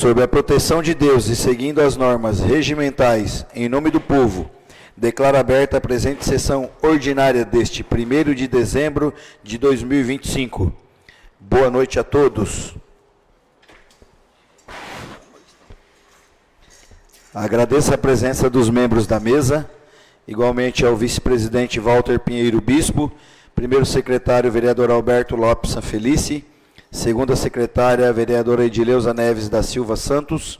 sob a proteção de Deus e seguindo as normas regimentais em nome do povo, declaro aberta a presente sessão ordinária deste 1º de dezembro de 2025. Boa noite a todos. Agradeço a presença dos membros da mesa, igualmente ao vice-presidente Walter Pinheiro Bispo, primeiro secretário vereador Alberto Lopes Sanfelice, segunda secretária vereadora Edileuza Neves da Silva Santos,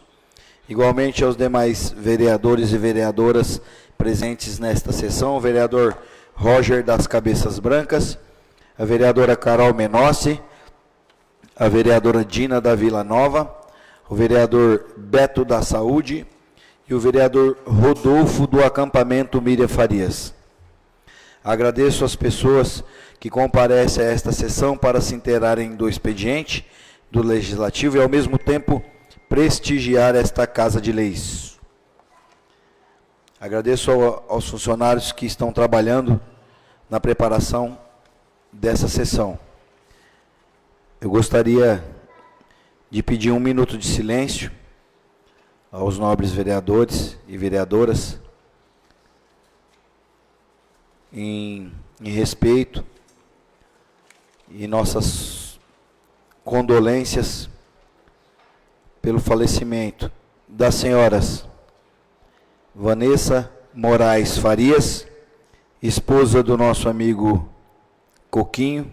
igualmente aos demais vereadores e vereadoras presentes nesta sessão, o vereador Roger das Cabeças Brancas, a vereadora Carol Menossi, a vereadora Dina da Vila Nova, o vereador Beto da Saúde e o vereador Rodolfo do Acampamento Miriam Farias. Agradeço às pessoas que comparecem a esta sessão para se inteirarem do expediente do Legislativo e, ao mesmo tempo, prestigiar esta Casa de Leis. Agradeço aos funcionários que estão trabalhando na preparação dessa sessão. Eu gostaria de pedir 1 minuto de silêncio aos nobres vereadores e vereadoras, em respeito e nossas condolências pelo falecimento das senhoras Vanessa Moraes Farias, esposa do nosso amigo Coquinho,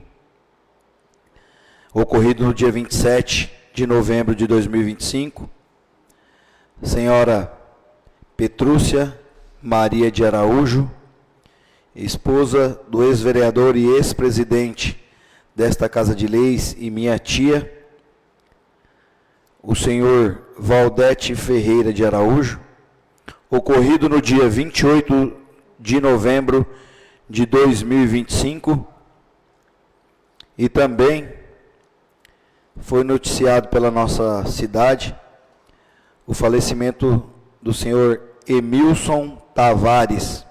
ocorrido no dia 27 de novembro de 2025, senhora Petrúcia Maria de Araújo, esposa do ex-vereador e ex-presidente desta Casa de Leis e minha tia, o senhor Valdete Ferreira de Araújo, ocorrido no dia 28 de novembro de 2025, e também foi noticiado pela nossa cidade o falecimento do senhor Emilson Tavares,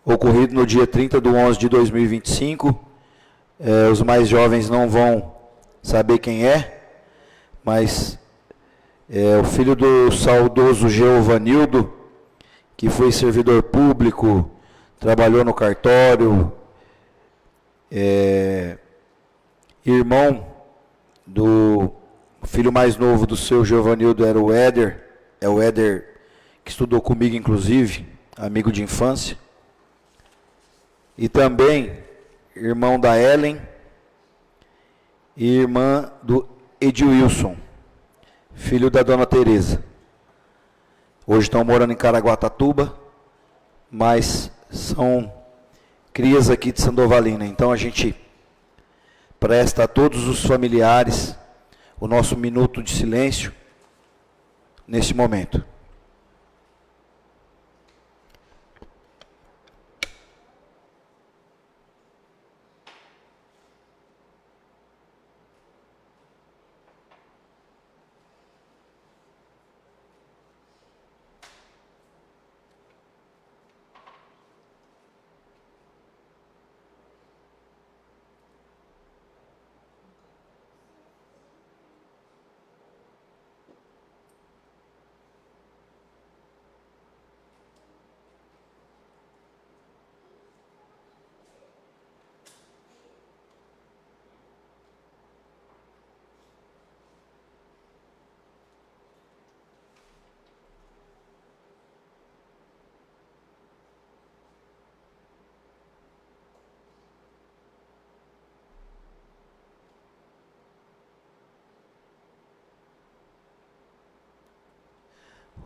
ocorrido no dia 30/11 de 2025, os mais jovens não vão saber quem é, mas é o filho do saudoso Geovanildo, que foi servidor público, trabalhou no cartório, irmão do filho mais novo do seu Geovanildo era o Éder, que estudou comigo inclusive, amigo de infância, e também irmão da Ellen e irmã do Edilson, filho da dona Tereza. Hoje estão morando em Caraguatatuba, mas são crias aqui de Sandovalina. Então a gente presta a todos os familiares o nosso minuto de silêncio neste momento.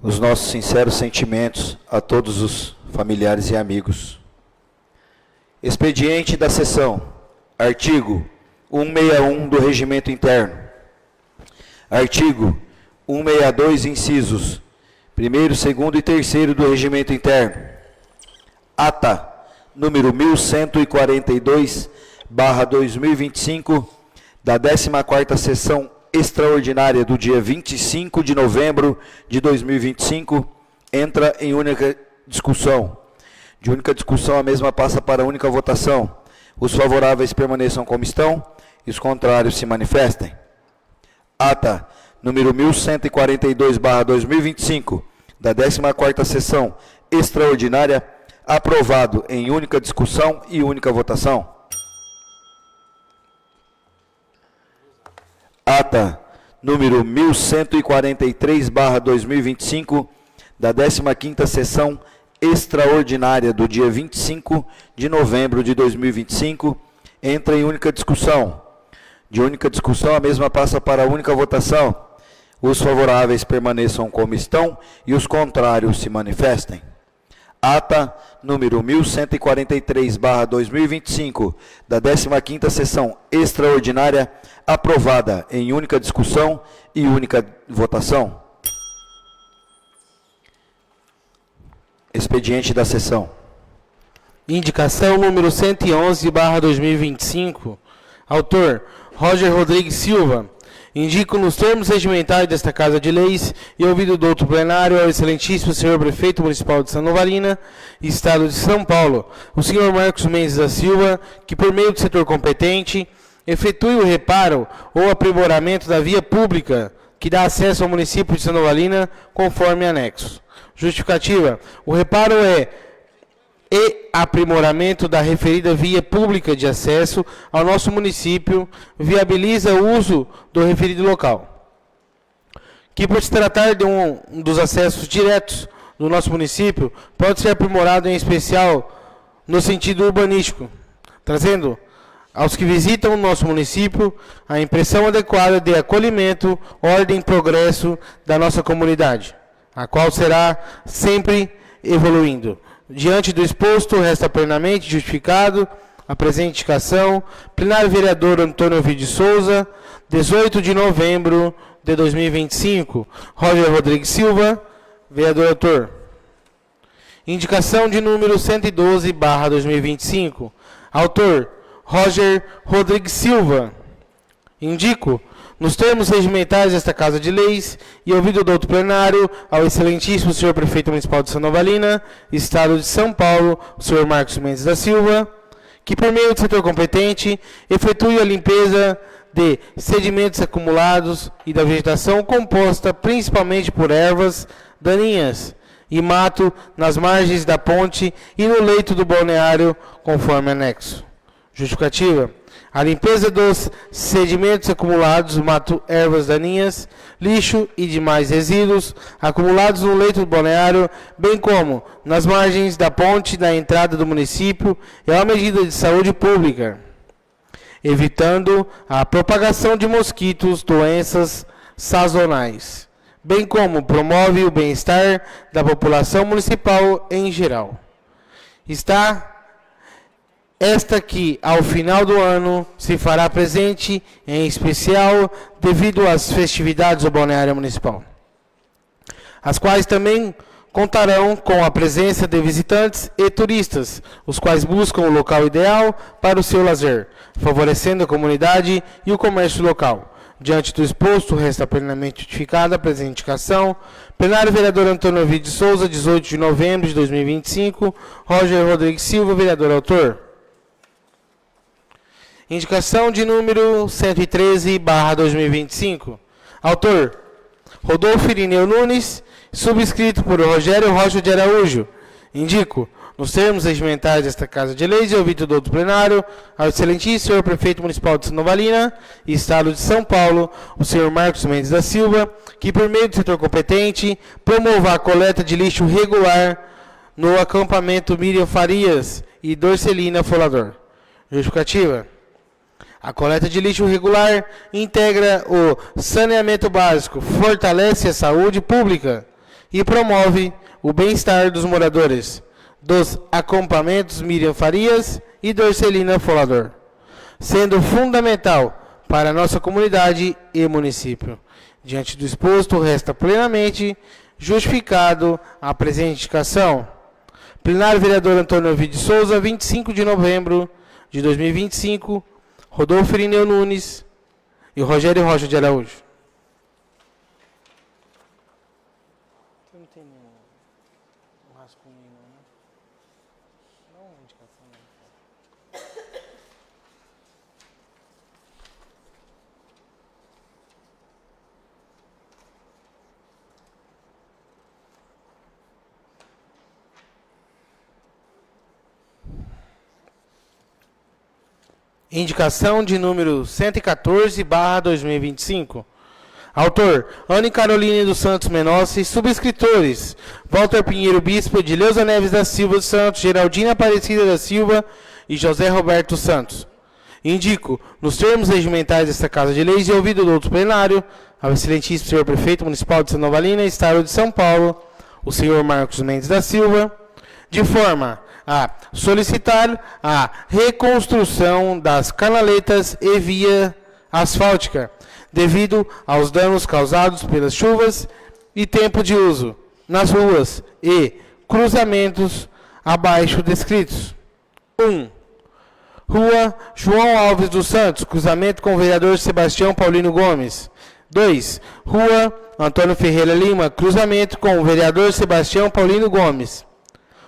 Os nossos sinceros sentimentos a todos os familiares e amigos. Expediente da sessão. Artigo 161 do Regimento Interno. Artigo 162, incisos 1º, 2º e 3º do Regimento Interno. Ata número 1142/2025 da 14ª sessão extraordinária do dia 25 de novembro de 2025, entra em única discussão. De única discussão, a mesma passa para única votação. Os favoráveis permaneçam como estão e os contrários se manifestem. Ata número 1142/2025, da 14ª sessão extraordinária, aprovado em única discussão e única votação. Ata número 1143/2025, da 15ª sessão extraordinária do dia 25 de novembro de 2025, entra em única discussão. De única discussão, a mesma passa para a única votação. Os favoráveis permaneçam como estão e os contrários se manifestem. Ata número 1143/2025, da 15ª sessão extraordinária, aprovada em única discussão e única votação. Expediente da sessão. Indicação número 111/2025. Autor, Roger Rodrigues Silva. Indico nos termos regimentais desta Casa de Leis e ouvido do douto plenário ao excelentíssimo senhor prefeito municipal de Santa Catarina, Estado de São Paulo, o senhor Marcos Mendes da Silva, que por meio do setor competente, efetue o reparo ou aprimoramento da via pública que dá acesso ao município de Santa Catarina, conforme anexo. Justificativa. O reparo e aprimoramento da referida via pública de acesso ao nosso município viabiliza o uso do referido local, que por se tratar de um dos acessos diretos do nosso município, pode ser aprimorado em especial no sentido urbanístico, trazendo aos que visitam o nosso município a impressão adequada de acolhimento, ordem e progresso da nossa comunidade, a qual será sempre evoluindo. Diante do exposto, resta plenamente justificado a presente indicação. Plenário vereador Antônio Ovidio Souza, 18 de novembro de 2025. Roger Rodrigues Silva, vereador autor. Indicação de número 112/2025. Autor, Roger Rodrigues Silva. Indico, nos termos regimentais desta Casa de Leis, e ouvido do douto plenário, ao excelentíssimo senhor prefeito municipal de Santa Catarina, Estado de São Paulo, o senhor Marcos Mendes da Silva, que por meio do setor competente, efetue a limpeza de sedimentos acumulados e da vegetação composta principalmente por ervas daninhas e mato nas margens da ponte e no leito do balneário, conforme anexo. Justificativa. A limpeza dos sedimentos acumulados, mato, ervas daninhas, lixo e demais resíduos acumulados no leito do balneário, bem como nas margens da ponte da entrada do município, é uma medida de saúde pública, evitando a propagação de mosquitos, doenças sazonais, bem como promove o bem-estar da população municipal em geral. Esta que, ao final do ano, se fará presente, em especial, devido às festividades do balneário municipal, as quais também contarão com a presença de visitantes e turistas, os quais buscam o local ideal para o seu lazer, favorecendo a comunidade e o comércio local. Diante do exposto, resta plenamente justificada a presente indicação. Plenário vereador Antônio Ovidio Souza, 18 de novembro de 2025. Roger Rodrigues Silva, vereador autor. Indicação de número 113/2025. Autor, Rodolfo Irineu Nunes, subscrito por Rogério Rocha de Araújo. Indico, nos termos regimentais desta Casa de Leis e ouvido do outro plenário, ao excelentíssimo senhor prefeito municipal de Santa Catarina, Estado de São Paulo, o senhor Marcos Mendes da Silva, que por meio do setor competente, promova a coleta de lixo regular no acampamento Miriam Farias e Dorcelina Folador. Justificativa. A coleta de lixo regular integra o saneamento básico, fortalece a saúde pública e promove o bem-estar dos moradores dos acampamentos Miriam Farias e Dorcelina Folador, sendo fundamental para a nossa comunidade e município. Diante do exposto, resta plenamente justificado a presente indicação. Plenário vereador Antônio Ovidio Souza, 25 de novembro de 2025, Rodolfo Irineu Nunes e Rogério Rocha de Araújo. Não tem um rascunho, né? Não, indicação. Indicação de número 114/2025. Autor, Ana Carolina dos Santos Menossi. Subscritores, Walter Pinheiro Bispo, Edileuza Neves da Silva dos Santos, Geraldina Aparecida da Silva e José Roberto Santos. Indico, nos termos regimentais desta Casa de Leis e ouvido do outro plenário, ao excelentíssimo senhor Prefeito Municipal de Santa Novalina, Estado de São Paulo, o senhor Marcos Mendes da Silva, de forma a solicitar a reconstrução das canaletas e via asfáltica, devido aos danos causados pelas chuvas e tempo de uso nas ruas e cruzamentos abaixo descritos. 1. Rua João Alves dos Santos, cruzamento com o vereador Sebastião Paulino Gomes. 2. Rua Antônio Ferreira Lima, cruzamento com o vereador Sebastião Paulino Gomes.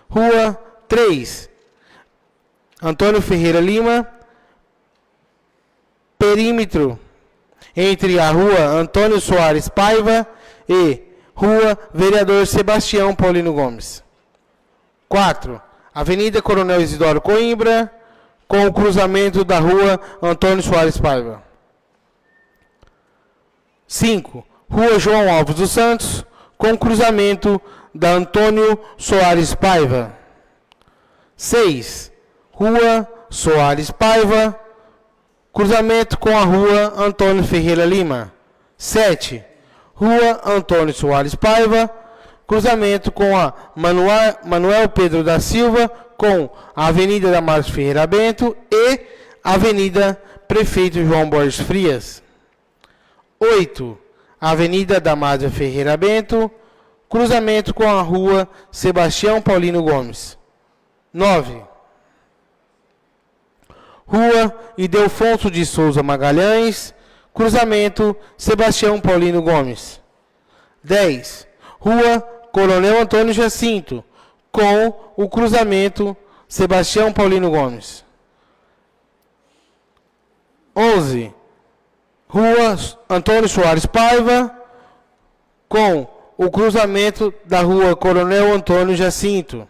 Rua 3. Antônio Ferreira Lima, perímetro entre a Rua Antônio Soares Paiva e Rua Vereador Sebastião Paulino Gomes. 4. Avenida Coronel Isidoro Coimbra, com o cruzamento da Rua Antônio Soares Paiva. 5. Rua João Alves dos Santos, com o cruzamento da Antônio Soares Paiva. 6. Rua Soares Paiva, cruzamento com a Rua Antônio Ferreira Lima. 7. Rua Antônio Soares Paiva, cruzamento com a Manuel Pedro da Silva, com a Avenida Damaso Ferreira Bento e Avenida Prefeito João Borges Frias. 8. Avenida Damaso Ferreira Bento, cruzamento com a Rua Sebastião Paulino Gomes. 9. Rua Ildefonso de Souza Magalhães, cruzamento Sebastião Paulino Gomes. 10. Rua Coronel Antônio Jacinto, com o cruzamento Sebastião Paulino Gomes. 11. Rua Antônio Soares Paiva, com o cruzamento da Rua Coronel Antônio Jacinto.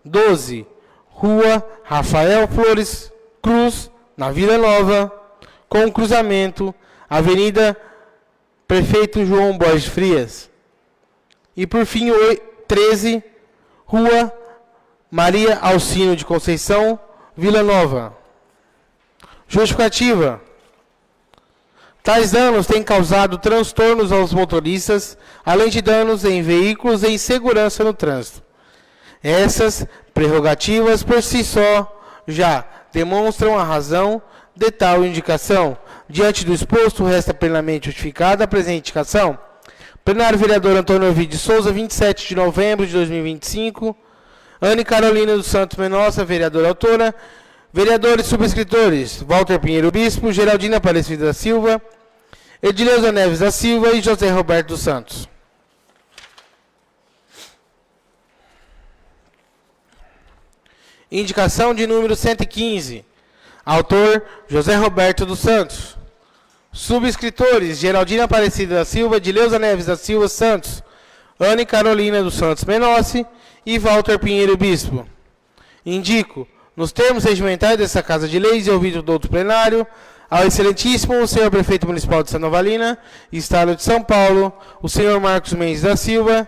12. Rua Rafael Flores Cruz, na Vila Nova, com o cruzamento Avenida Prefeito João Borges Frias. E por fim, 13. Rua Maria Alcino de Conceição, Vila Nova. Justificativa. Tais danos têm causado transtornos aos motoristas, além de danos em veículos e insegurança no trânsito. Essas prerrogativas, por si só, já demonstram a razão de tal indicação. Diante do exposto, resta plenamente justificada a presente indicação. Plenário Vereador Antônio Ovidio Souza, 27 de novembro de 2025. Ana Carolina dos Santos Menossi, vereadora autora. Vereadores subscritores, Walter Pinheiro Bispo, Geraldina Aparecida da Silva, Edileuza Neves da Silva e José Roberto dos Santos. Indicação de número 115. Autor, José Roberto dos Santos. Subscritores, Geraldina Aparecida da Silva, Edileuza Neves da Silva Santos, Ana Carolina dos Santos Menossi e Walter Pinheiro Bispo. Indico, nos termos regimentais dessa Casa de Leis e ouvido do outro plenário, ao excelentíssimo senhor Prefeito Municipal de Santa Novalina, Estado de São Paulo, o senhor Marcos Mendes da Silva,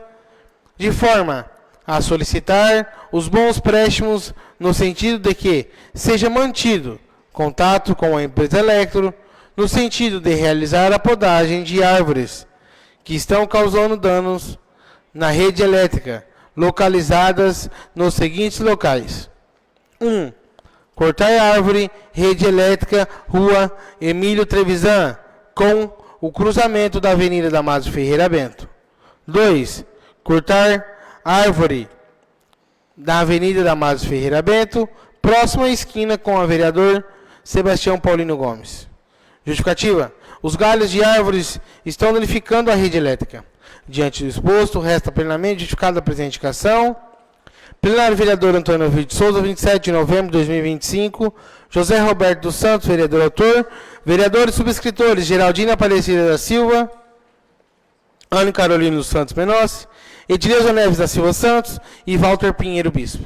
de forma a solicitar os bons préstimos no sentido de que seja mantido contato com a empresa Electro, no sentido de realizar a podagem de árvores que estão causando danos na rede elétrica, localizadas nos seguintes locais. 1. Cortar a árvore, rede elétrica, Rua Emílio Trevisan, com o cruzamento da Avenida Damaso Ferreira Bento. 2. Cortar árvore da Avenida Damaso Ferreira Bento, próxima à esquina com a vereador Sebastião Paulino Gomes. Justificativa. Os galhos de árvores estão danificando a rede elétrica. Diante do exposto, resta plenamente justificada a presente indicação. Plenário Vereador Antônio Ovidio Souza, 27 de novembro de 2025. José Roberto dos Santos, vereador autor. Vereadores subscritores, Geraldina Aparecida da Silva, Ana Carolina dos Santos Menossi, Edileuza Neves da Silva Santos e Walter Pinheiro Bispo.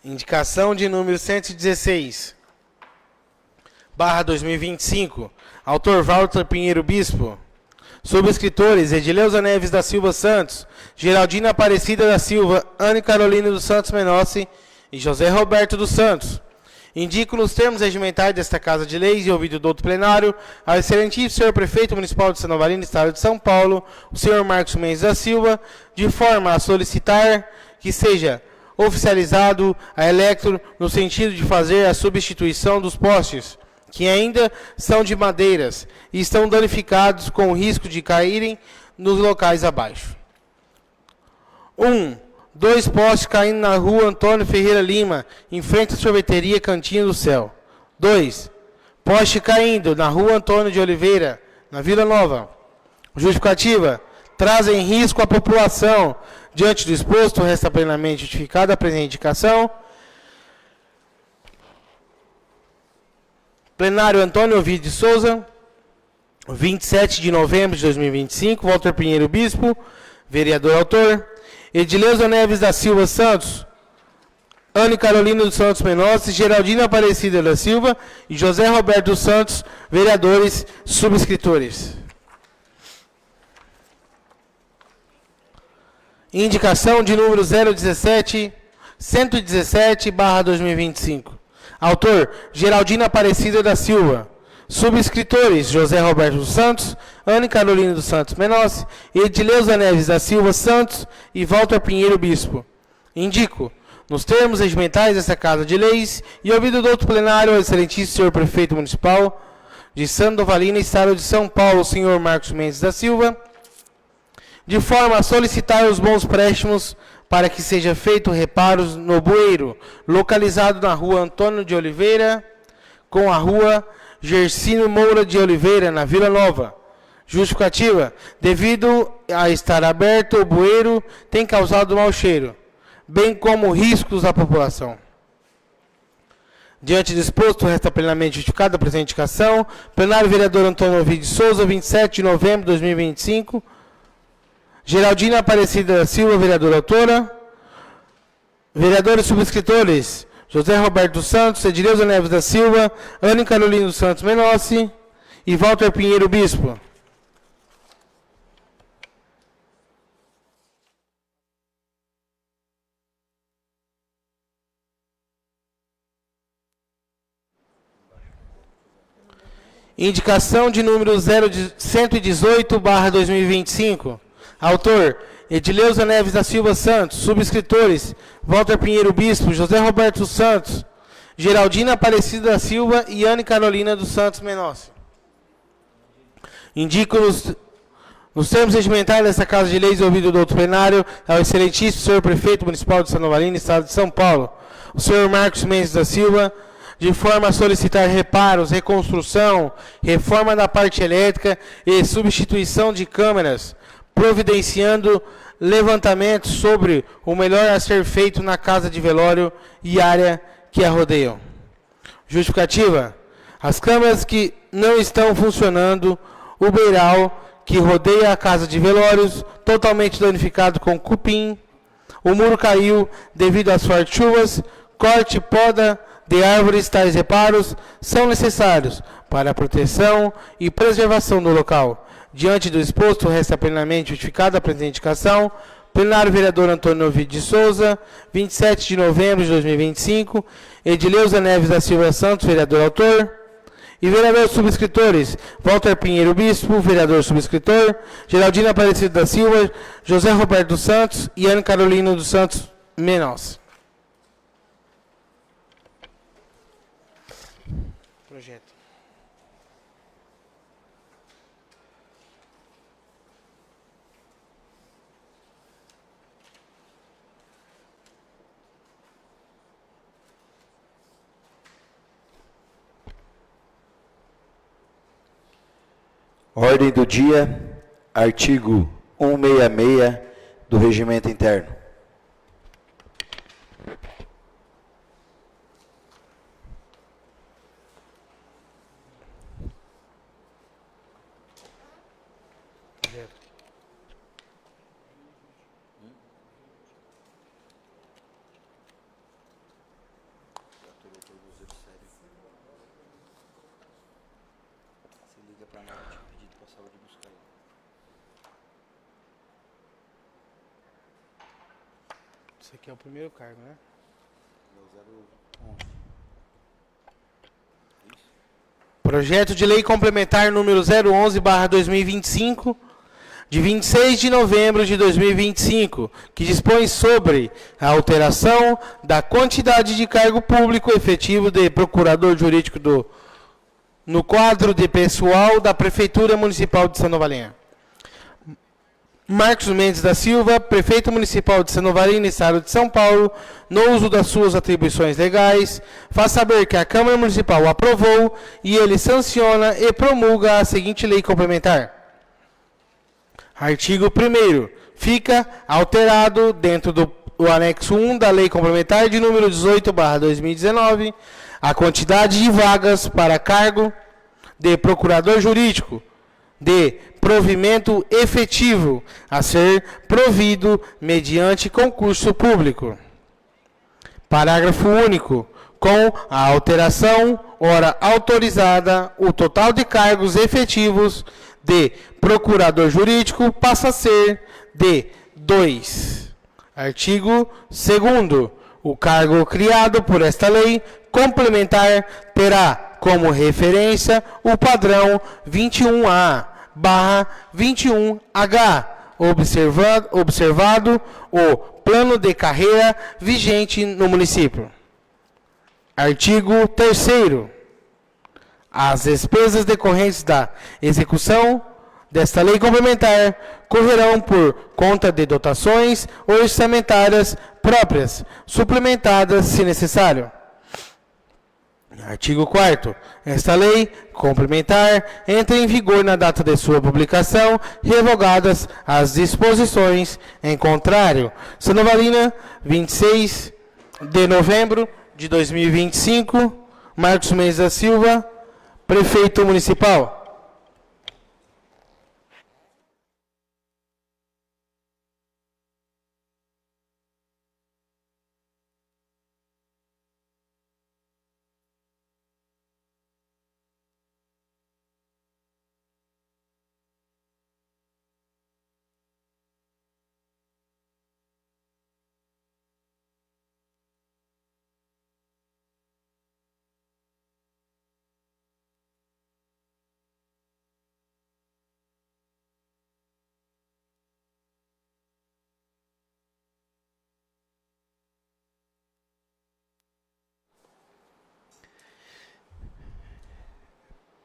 Indicação de número 116, barra 2025. Autor Walter Pinheiro Bispo. Subscritores Edileuza Neves da Silva Santos, Geraldina Aparecida da Silva, Anne Carolina dos Santos Menossi e José Roberto dos Santos. Indico nos termos regimentais desta Casa de Leis e ouvido do outro plenário ao excelentíssimo senhor Prefeito Municipal de Sanovalina, Estado de São Paulo, o senhor Marcos Mendes da Silva, de forma a solicitar que seja oficializado a Electro no sentido de fazer a substituição dos postes, que ainda são de madeiras e estão danificados com o risco de caírem nos locais abaixo. 2 postes caindo na rua Antônio Ferreira Lima, em frente à sorveteria Cantinho do Céu. 2. Poste caindo na rua Antônio de Oliveira, na Vila Nova. Justificativa. Trazem risco à população. Diante do exposto, resta plenamente justificada a presente indicação. Plenário Antônio Ovidio de Souza, 27 de novembro de 2025. Walter Pinheiro Bispo, vereador autor. Edileuza Neves da Silva Santos, Anne Carolina dos Santos Menossi, Geraldina Aparecida da Silva e José Roberto dos Santos, vereadores subscritores. Indicação de número 117/2025. Autor, Geraldina Aparecida da Silva. Subscritores, José Roberto dos Santos, Anne Carolina dos Santos Menossi, Edileuza Neves da Silva Santos e Walter Pinheiro Bispo. Indico, nos termos regimentais desta Casa de Leis e ouvido do outro plenário, ao excelentíssimo senhor Prefeito Municipal de Sandovalina, Estado de São Paulo, o senhor Marcos Mendes da Silva, de forma a solicitar os bons préstimos para que seja feito reparos no bueiro, localizado na rua Antônio de Oliveira, com a rua Gersino Moura de Oliveira, na Vila Nova. Justificativa. Devido a estar aberto, o bueiro tem causado mau cheiro, bem como riscos à população. Diante do exposto, resta plenamente justificada a presente indicação. Plenário vereador Antônio Ovidio de Souza, 27 de novembro de 2025. Geraldina Aparecida da Silva, vereadora autora. Vereadores subscritores, José Roberto dos Santos, Edileuza Neves da Silva, Anne Carolina dos Santos Menossi e Walter Pinheiro Bispo. Indicação de número 118/2025. Autor, Edileuza Neves da Silva Santos. Subscritores, Walter Pinheiro Bispo, José Roberto Santos, Geraldina Aparecida da Silva e Anne Carolina dos Santos Menossi. Indico nos termos regimentais dessa Casa de Leis, ouvido do outro plenário, ao excelentíssimo senhor Prefeito Municipal de Sanovalina, Estado de São Paulo, o senhor Marcos Mendes da Silva, de forma a solicitar reparos, reconstrução, reforma da parte elétrica e substituição de câmeras, providenciando levantamento sobre o melhor a ser feito na casa de velório e área que a rodeiam. Justificativa. As câmeras que não estão funcionando, o beiral que rodeia a casa de velórios, totalmente danificado com cupim, o muro caiu devido às fortes chuvas, corte e poda de árvores. Tais reparos são necessários para a proteção e preservação do local. Diante do exposto, resta plenamente justificada a presente indicação. Plenário vereador Antônio Ovidio de Souza, 27 de novembro de 2025. Edileuza Neves da Silva Santos, vereador autor. E vereadores subscritores, Walter Pinheiro Bispo, vereador subscritor. Geraldina Aparecida da Silva, José Roberto dos Santos e Anne Carolina dos Santos Menossi. Projeto. Ordem do dia, artigo 166 do Regimento Interno. Esse aqui é o primeiro cargo, né? Projeto de Lei Complementar número 011/2025, de 26 de novembro de 2025, que dispõe sobre a alteração da quantidade de cargo público efetivo de procurador jurídico no quadro de pessoal da Prefeitura Municipal de Sandovalina. Marcos Mendes da Silva, Prefeito Municipal de Sandovalina, Estado de São Paulo, no uso das suas atribuições legais, faz saber que a Câmara Municipal aprovou e ele sanciona e promulga a seguinte lei complementar. Artigo 1º. Fica alterado dentro do anexo 1 da Lei Complementar de número 18/2019 a quantidade de vagas para cargo de procurador jurídico de provimento efetivo a ser provido mediante concurso público. Parágrafo único. Com a alteração, ora autorizada, o total de cargos efetivos de procurador jurídico passa a ser de 2. Artigo 2º. O cargo criado por esta lei complementar terá como referência o padrão 21A/21H, observado o plano de carreira vigente no município. Artigo 3º. As despesas decorrentes da execução desta lei complementar correrão por conta de dotações orçamentárias próprias, suplementadas se necessário. Artigo 4º. Esta lei complementar entra em vigor na data de sua publicação, revogadas as disposições em contrário. Sandovalina, 26 de novembro de 2025, Marcos Mendes da Silva, Prefeito Municipal.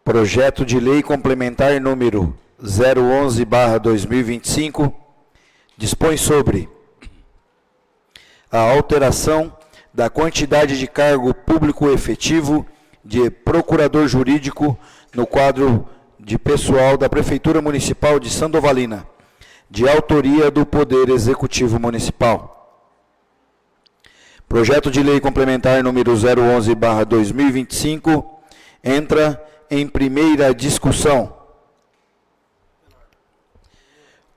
Projeto de Lei Complementar número 011/2025 dispõe sobre a alteração da quantidade de cargo público efetivo de procurador jurídico no quadro de pessoal da Prefeitura Municipal de Sandovalina, de autoria do Poder Executivo Municipal. Projeto de Lei Complementar número 011/2025 entra em primeira discussão.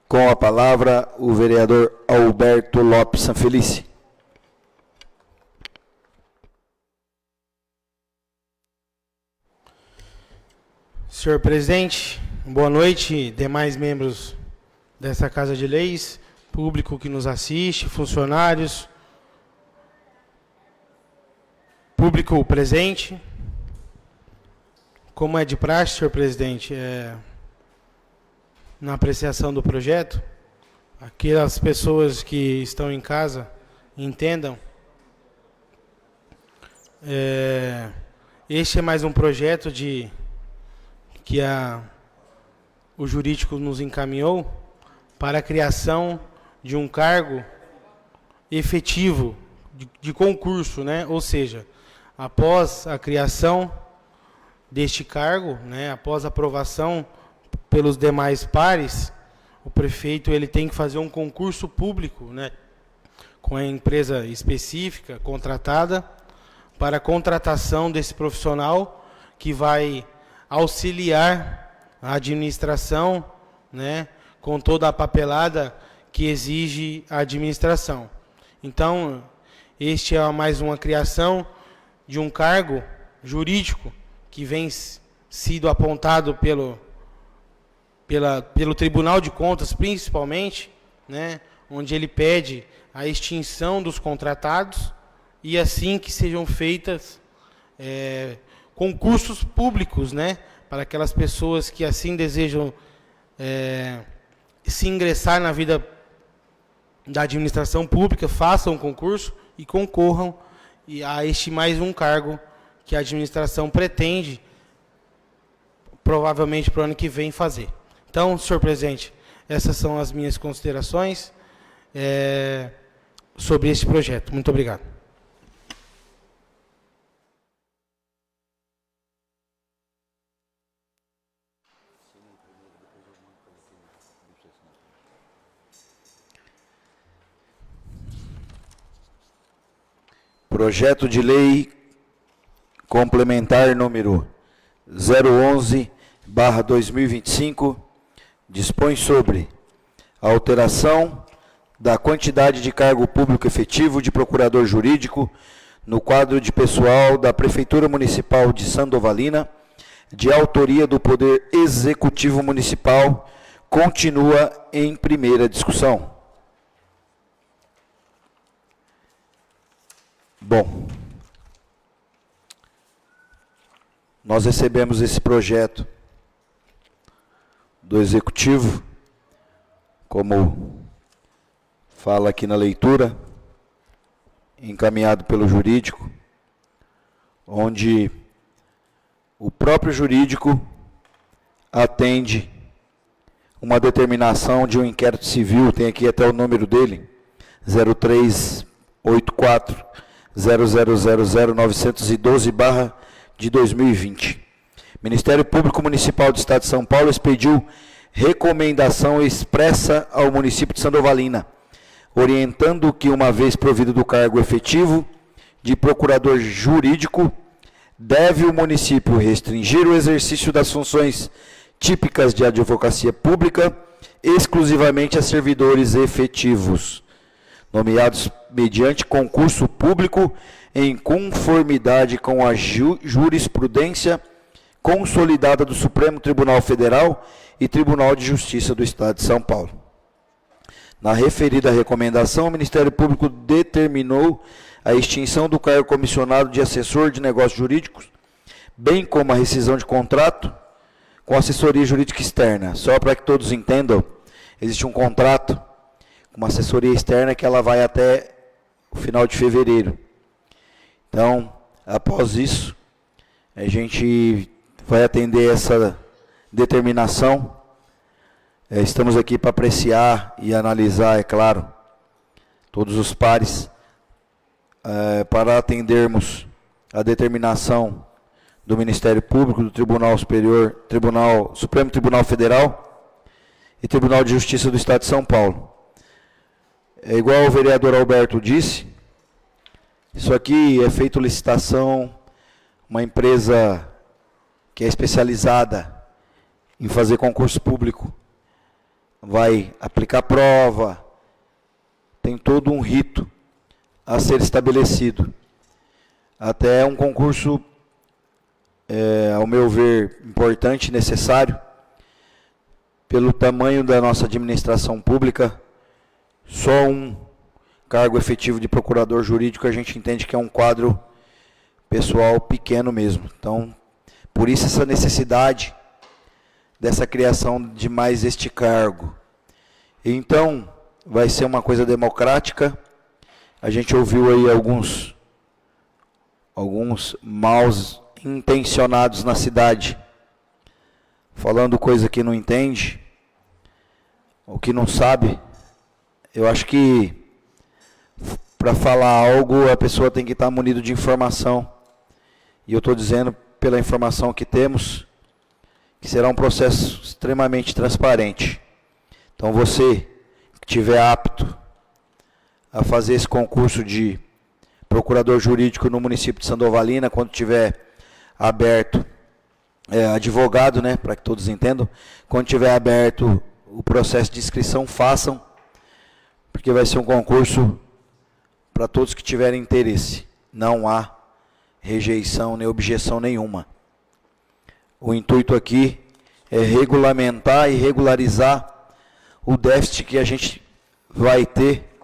Com a palavra, o vereador Alberto Lopes Sanfelice. Senhor presidente, boa noite, demais membros dessa Casa de Leis, público que nos assiste, funcionários, público presente. Como é de praxe, senhor presidente, na apreciação do projeto, aquelas pessoas que estão em casa entendam, este é mais um projeto que o jurídico nos encaminhou para a criação de um cargo efetivo de concurso, né? Ou seja, após a criação deste cargo, né, após a aprovação pelos demais pares, o prefeito ele tem que fazer um concurso público, né, com a empresa específica contratada para a contratação desse profissional que vai auxiliar a administração, né, com toda a papelada que exige a administração. Então, este é mais uma criação de um cargo jurídico que vem sido apontado pelo Tribunal de Contas, principalmente, né, onde ele pede a extinção dos contratados e assim que sejam feitas concursos públicos, né, para aquelas pessoas que assim desejam se ingressar na vida da administração pública, façam um concurso e concorram a este mais um cargo que a administração pretende, provavelmente para o ano que vem, fazer. Então, senhor presidente, essas são as minhas considerações sobre este projeto. Muito obrigado. Projeto de lei complementar número 011/2025 dispõe sobre a alteração da quantidade de cargo público efetivo de procurador jurídico no quadro de pessoal da Prefeitura Municipal de Sandovalina, de autoria do Poder Executivo Municipal, continua em primeira discussão. Bom, nós recebemos esse projeto do Executivo, como fala aqui na leitura, encaminhado pelo jurídico, onde o próprio jurídico atende uma determinação de um inquérito civil, tem aqui até o número dele, 0384-0000-912/de 2020. Ministério Público Municipal do Estado de São Paulo expediu recomendação expressa ao município de Sandovalina, orientando que, uma vez provido do cargo efetivo de procurador jurídico, deve o município restringir o exercício das funções típicas de advocacia pública exclusivamente a servidores efetivos, nomeados mediante concurso público em conformidade com a jurisprudência consolidada do Supremo Tribunal Federal e Tribunal de Justiça do Estado de São Paulo. Na referida recomendação, o Ministério Público determinou a extinção do cargo comissionado de assessor de negócios jurídicos, bem como a rescisão de contrato com assessoria jurídica externa. Só para que todos entendam, existe um contrato com uma assessoria externa que ela vai até o final de fevereiro. Então, após isso, a gente vai atender essa determinação. Estamos aqui para apreciar e analisar, é claro, todos os pares, para atendermos a determinação do Ministério Público, do Tribunal Superior, Supremo Tribunal Federal e Tribunal de Justiça do Estado de São Paulo. É igual o vereador Alberto disse, isso aqui é feito licitação, uma empresa que é especializada em fazer concurso público, vai aplicar prova, tem todo um rito a ser estabelecido. Até um concurso, ao meu ver, importante e necessário, pelo tamanho da nossa administração pública, só um cargo efetivo de procurador jurídico a gente entende que é um quadro pessoal pequeno mesmo. Então, por isso essa necessidade dessa criação de mais este cargo. Então, vai ser uma coisa democrática. A gente ouviu aí alguns maus intencionados na cidade, falando coisa que não entende, ou que não sabe. Eu acho que para falar algo, a pessoa tem que estar munido de informação. E eu estou dizendo, pela informação que temos, que será um processo extremamente transparente. Então, você que estiver apto a fazer esse concurso de procurador jurídico no município de Sandovalina, quando tiver aberto, advogado, né, para que todos entendam, quando tiver aberto o processo de inscrição, façam, porque vai ser um concurso para todos que tiverem interesse. Não há rejeição nem objeção nenhuma. O intuito aqui é regulamentar e regularizar o déficit que a gente vai ter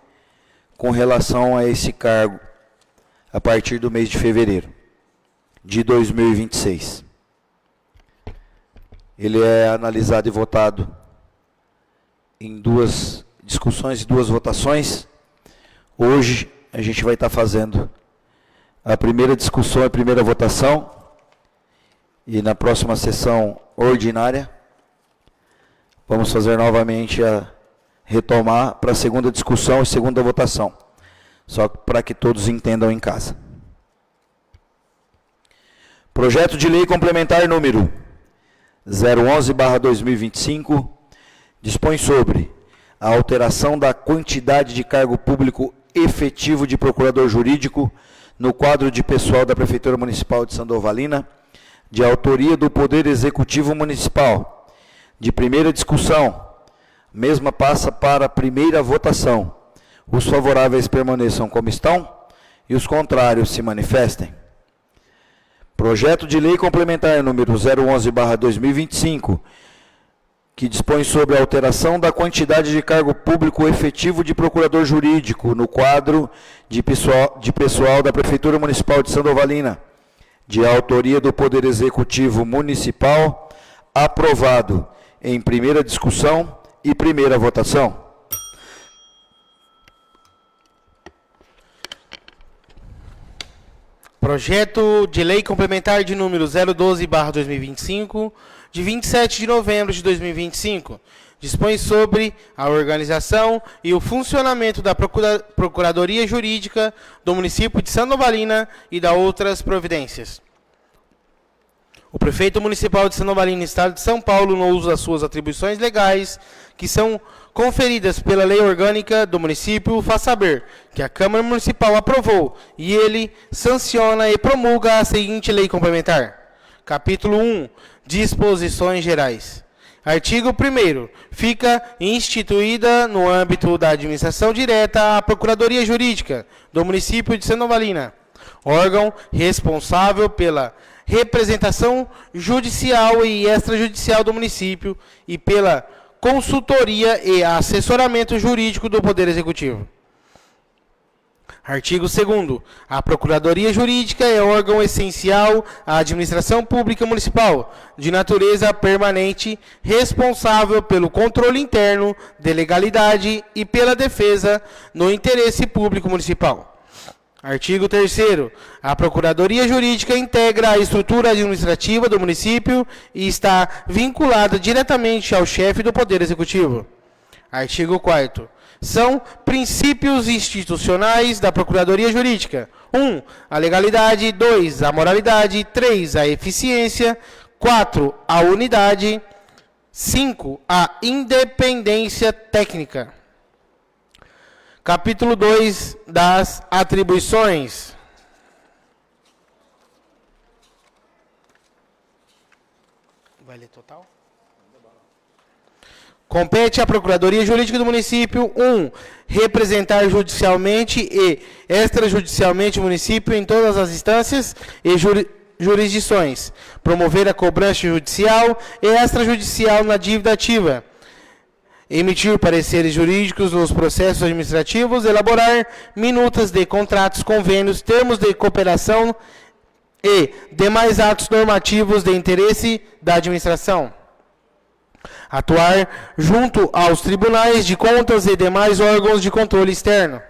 com relação a esse cargo a partir do mês de fevereiro de 2026. Ele é analisado e votado em 2 discussões e 2 votações. Hoje a gente vai estar fazendo a primeira discussão e a primeira votação, e na próxima sessão ordinária vamos fazer novamente retomar para a segunda discussão e segunda votação, só para que todos entendam em casa. Projeto de lei complementar número 011/2025 dispõe sobre a alteração da quantidade de cargo público efetivo de procurador jurídico no quadro de pessoal da Prefeitura Municipal de Sandovalina, de autoria do Poder Executivo Municipal. De primeira discussão, mesma passa para a primeira votação. Os favoráveis permaneçam como estão e os contrários se manifestem. Projeto de lei complementar número 011/2025, que dispõe sobre a alteração da quantidade de cargo público efetivo de procurador jurídico no quadro de pessoal da Prefeitura Municipal de Sandovalina, de autoria do Poder Executivo Municipal, aprovado em primeira discussão e primeira votação. Projeto de lei complementar de número 012/2025, de 27 de novembro de 2025, dispõe sobre a organização e o funcionamento da Procuradoria Jurídica do município de Sandovalina e da outras providências. O prefeito municipal de Sandovalina, Estado de São Paulo, no uso das suas atribuições legais, que são conferidas pela lei orgânica do município, faz saber que a Câmara Municipal aprovou e ele sanciona e promulga a seguinte lei complementar. Capítulo 1. Disposições gerais. Artigo 1º. Fica instituída no âmbito da administração direta a Procuradoria Jurídica do município de Sandovalina, órgão responsável pela representação judicial e extrajudicial do município e pela consultoria e assessoramento jurídico do Poder Executivo. Artigo 2º. A Procuradoria Jurídica é órgão essencial à administração pública municipal, de natureza permanente, responsável pelo controle interno de legalidade e pela defesa no interesse público municipal. Artigo 3º. A Procuradoria Jurídica integra a estrutura administrativa do município e está vinculada diretamente ao chefe do Poder Executivo. Artigo 4º. São princípios institucionais da Procuradoria Jurídica: 1. A legalidade. 2. A moralidade. 3. A eficiência. 4. A unidade. 5. A independência técnica. Capítulo 2 das atribuições. Vai ler total? Compete à Procuradoria Jurídica do município: 1. Representar judicialmente e extrajudicialmente o município em todas as instâncias e jurisdições. Promover a cobrança judicial e extrajudicial na dívida ativa. Emitir pareceres jurídicos nos processos administrativos, elaborar minutas de contratos, convênios, termos de cooperação e demais atos normativos de interesse da administração. Atuar junto aos tribunais de contas e demais órgãos de controle externo.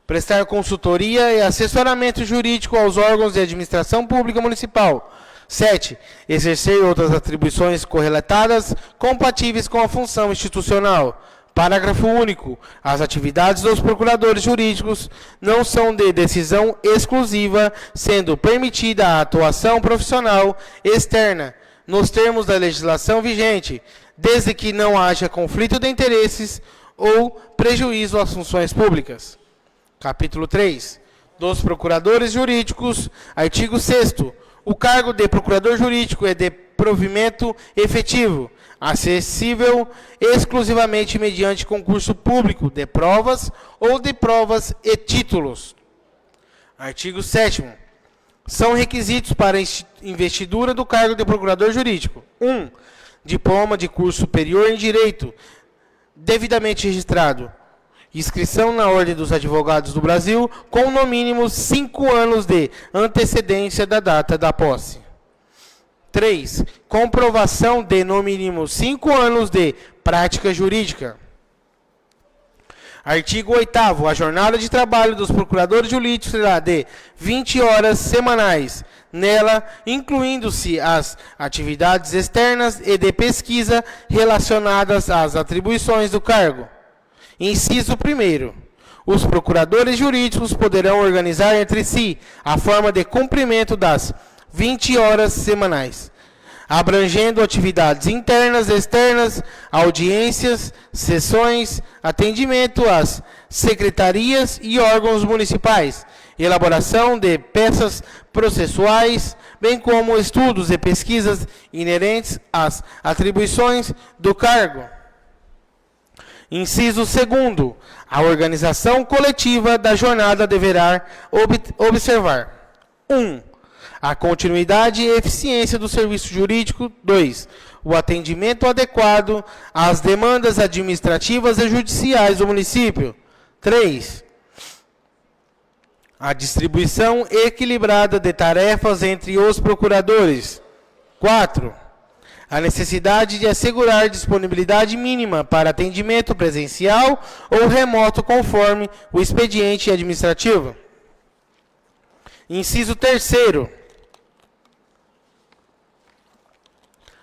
Prestar consultoria e assessoramento jurídico aos órgãos de administração pública municipal. 7. Exercer outras atribuições correlatadas compatíveis com a função institucional. Parágrafo único. As atividades dos procuradores jurídicos não são de decisão exclusiva, sendo permitida a atuação profissional externa, nos termos da legislação vigente, desde que não haja conflito de interesses ou prejuízo às funções públicas. Capítulo 3. Dos procuradores jurídicos. Artigo 6º. O cargo de procurador jurídico é de provimento efetivo, acessível exclusivamente mediante concurso público de provas ou de provas e títulos. Artigo 7º. São requisitos para investidura do cargo de procurador jurídico. 1. Diploma de curso superior em Direito, devidamente registrado. Inscrição na Ordem dos Advogados do Brasil, com no mínimo 5 anos de antecedência da data da posse. 3. Comprovação de no mínimo 5 anos de prática jurídica. Artigo 8º. A jornada de trabalho dos procuradores jurídicos será de 20 horas semanais. Nela, incluindo-se as atividades externas e de pesquisa relacionadas às atribuições do cargo. Inciso 1º. Os procuradores jurídicos poderão organizar entre si a forma de cumprimento das 20 horas semanais, abrangendo atividades internas, externas, audiências, sessões, atendimento às secretarias e órgãos municipais, elaboração de peças processuais, bem como estudos e pesquisas inerentes às atribuições do cargo. Inciso 2º. A organização coletiva da jornada deverá observar: 1. A continuidade e eficiência do serviço jurídico. 2. O atendimento adequado às demandas administrativas e judiciais do município. 3. A distribuição equilibrada de tarefas entre os procuradores. 4. A necessidade de assegurar disponibilidade mínima para atendimento presencial ou remoto conforme o expediente administrativo. Inciso 3º.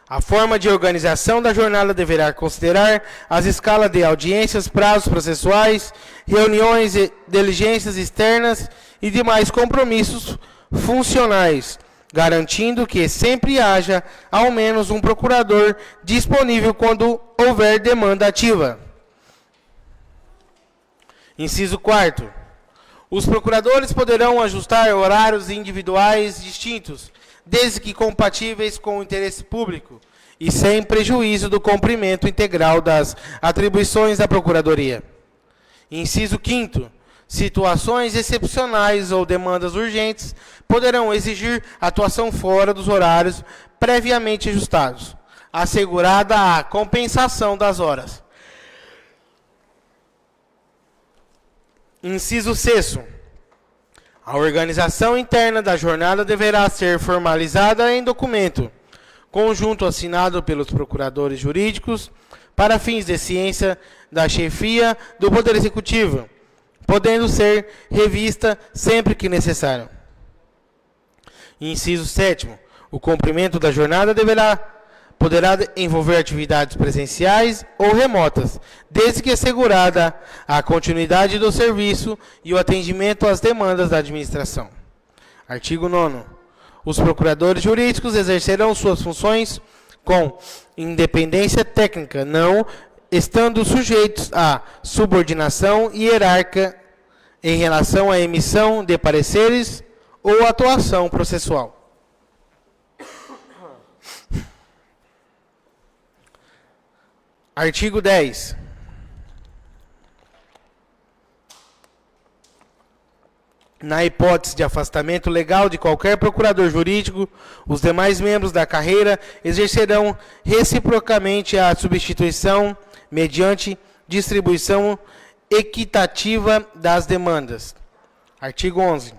A forma de organização da jornada deverá considerar as escalas de audiências, prazos processuais, reuniões e diligências externas e demais compromissos funcionais, garantindo que sempre haja ao menos um procurador disponível quando houver demanda ativa. Inciso 4º. Os procuradores poderão ajustar horários individuais distintos, desde que compatíveis com o interesse público e sem prejuízo do cumprimento integral das atribuições da Procuradoria. Inciso 5º. Situações excepcionais ou demandas urgentes poderão exigir atuação fora dos horários previamente ajustados, assegurada a compensação das horas. Inciso 6º. A organização interna da jornada deverá ser formalizada em documento conjunto assinado pelos procuradores jurídicos para fins de ciência da chefia do Poder Executivo, podendo ser revista sempre que necessário. Inciso 7º. O cumprimento da jornada poderá envolver atividades presenciais ou remotas, desde que assegurada a continuidade do serviço e o atendimento às demandas da administração. Artigo 9º. Os procuradores jurídicos exercerão suas funções com independência técnica, não estando sujeitos à subordinação hierárquica em relação à emissão de pareceres ou atuação processual. Artigo 10. Na hipótese de afastamento legal de qualquer procurador jurídico, os demais membros da carreira exercerão reciprocamente a substituição mediante distribuição equitativa das demandas. Artigo 11.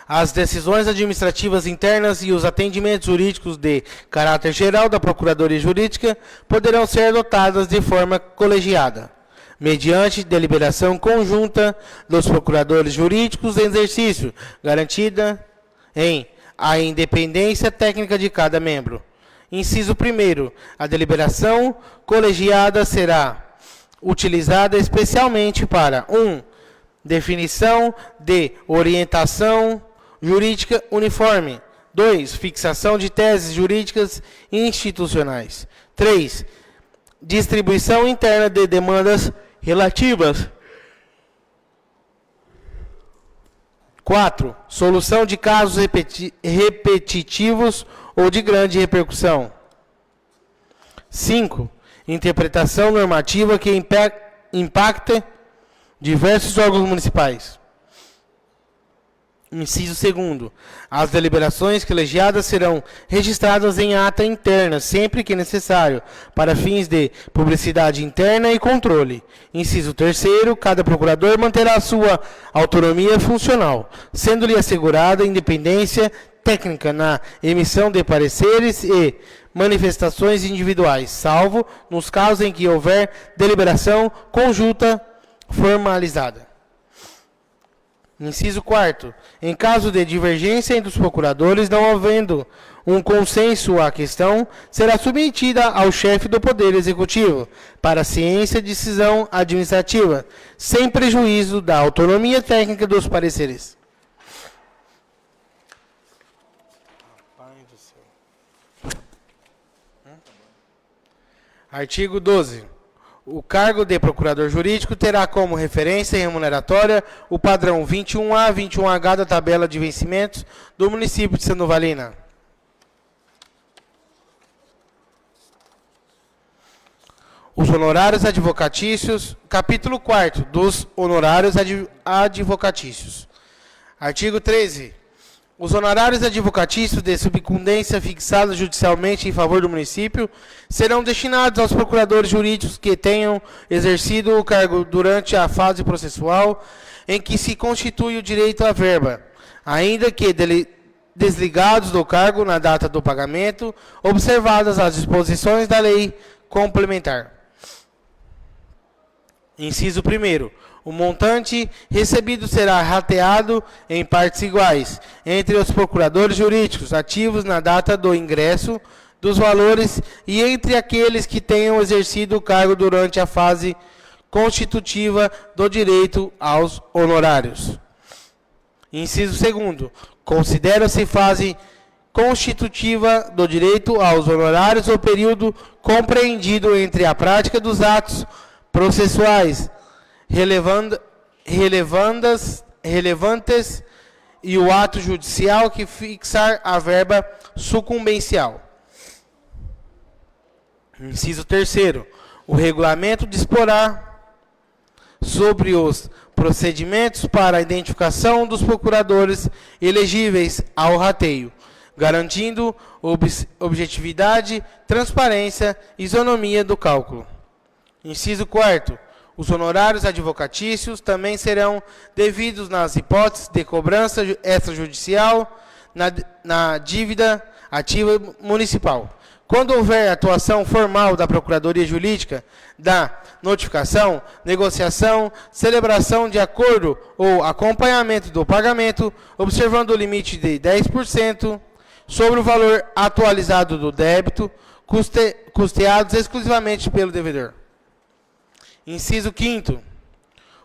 As decisões administrativas internas e os atendimentos jurídicos de caráter geral da Procuradoria Jurídica poderão ser adotadas de forma colegiada, mediante deliberação conjunta dos procuradores jurídicos em exercício, garantida em a independência técnica de cada membro. Inciso 1º. A deliberação colegiada será utilizada especialmente para 1. Definição de orientação jurídica uniforme. 2. Fixação de teses jurídicas institucionais. 3. Distribuição interna de demandas relativas. 4. Solução de casos repetitivos ou de grande repercussão. 5. Interpretação normativa que impacte diversos órgãos municipais. Inciso 2º. As deliberações colegiadas serão registradas em ata interna, sempre que necessário, para fins de publicidade interna e controle. Inciso 3º. Cada procurador manterá sua autonomia funcional, sendo-lhe assegurada independência técnica na emissão de pareceres e manifestações individuais, salvo nos casos em que houver deliberação conjunta formalizada. Inciso 4º. Em caso de divergência entre os procuradores, não havendo um consenso à questão, será submetida ao chefe do Poder Executivo para ciência de decisão administrativa, sem prejuízo da autonomia técnica dos pareceres. Artigo 12. O cargo de procurador jurídico terá como referência remuneratória o padrão 21A, 21H da tabela de vencimentos do município de Santa Novalina. Os honorários advocatícios, capítulo 4º dos honorários advocatícios. Artigo 13. Os honorários advocatícios de subcumbência fixados judicialmente em favor do município serão destinados aos procuradores jurídicos que tenham exercido o cargo durante a fase processual em que se constitui o direito à verba, ainda que desligados do cargo na data do pagamento, observadas as disposições da lei complementar. Inciso 1º. O montante recebido será rateado em partes iguais entre os procuradores jurídicos ativos na data do ingresso dos valores e entre aqueles que tenham exercido o cargo durante a fase constitutiva do direito aos honorários. Inciso 2º. Considera-se fase constitutiva do direito aos honorários o período compreendido entre a prática dos atos processuais relevantes e o ato judicial que fixar a verba sucumbencial. Inciso 3º. O regulamento disporá sobre os procedimentos para a identificação dos procuradores elegíveis ao rateio, garantindo objetividade, transparência e isonomia do cálculo. Inciso 4º. Os honorários advocatícios também serão devidos nas hipóteses de cobrança extrajudicial na dívida ativa municipal. Quando houver atuação formal da Procuradoria Jurídica, da notificação, negociação, celebração de acordo ou acompanhamento do pagamento, observando o limite de 10% sobre o valor atualizado do débito, custeados exclusivamente pelo devedor. Inciso 5º.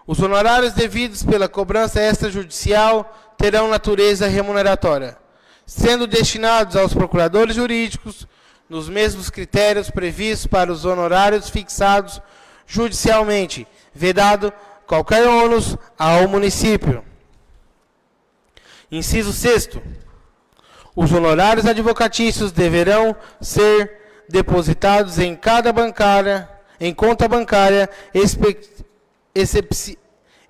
Os honorários devidos pela cobrança extrajudicial terão natureza remuneratória, sendo destinados aos procuradores jurídicos nos mesmos critérios previstos para os honorários fixados judicialmente, vedado qualquer ônus ao município. Inciso 6º. Os honorários advocatícios deverão ser depositados em conta bancária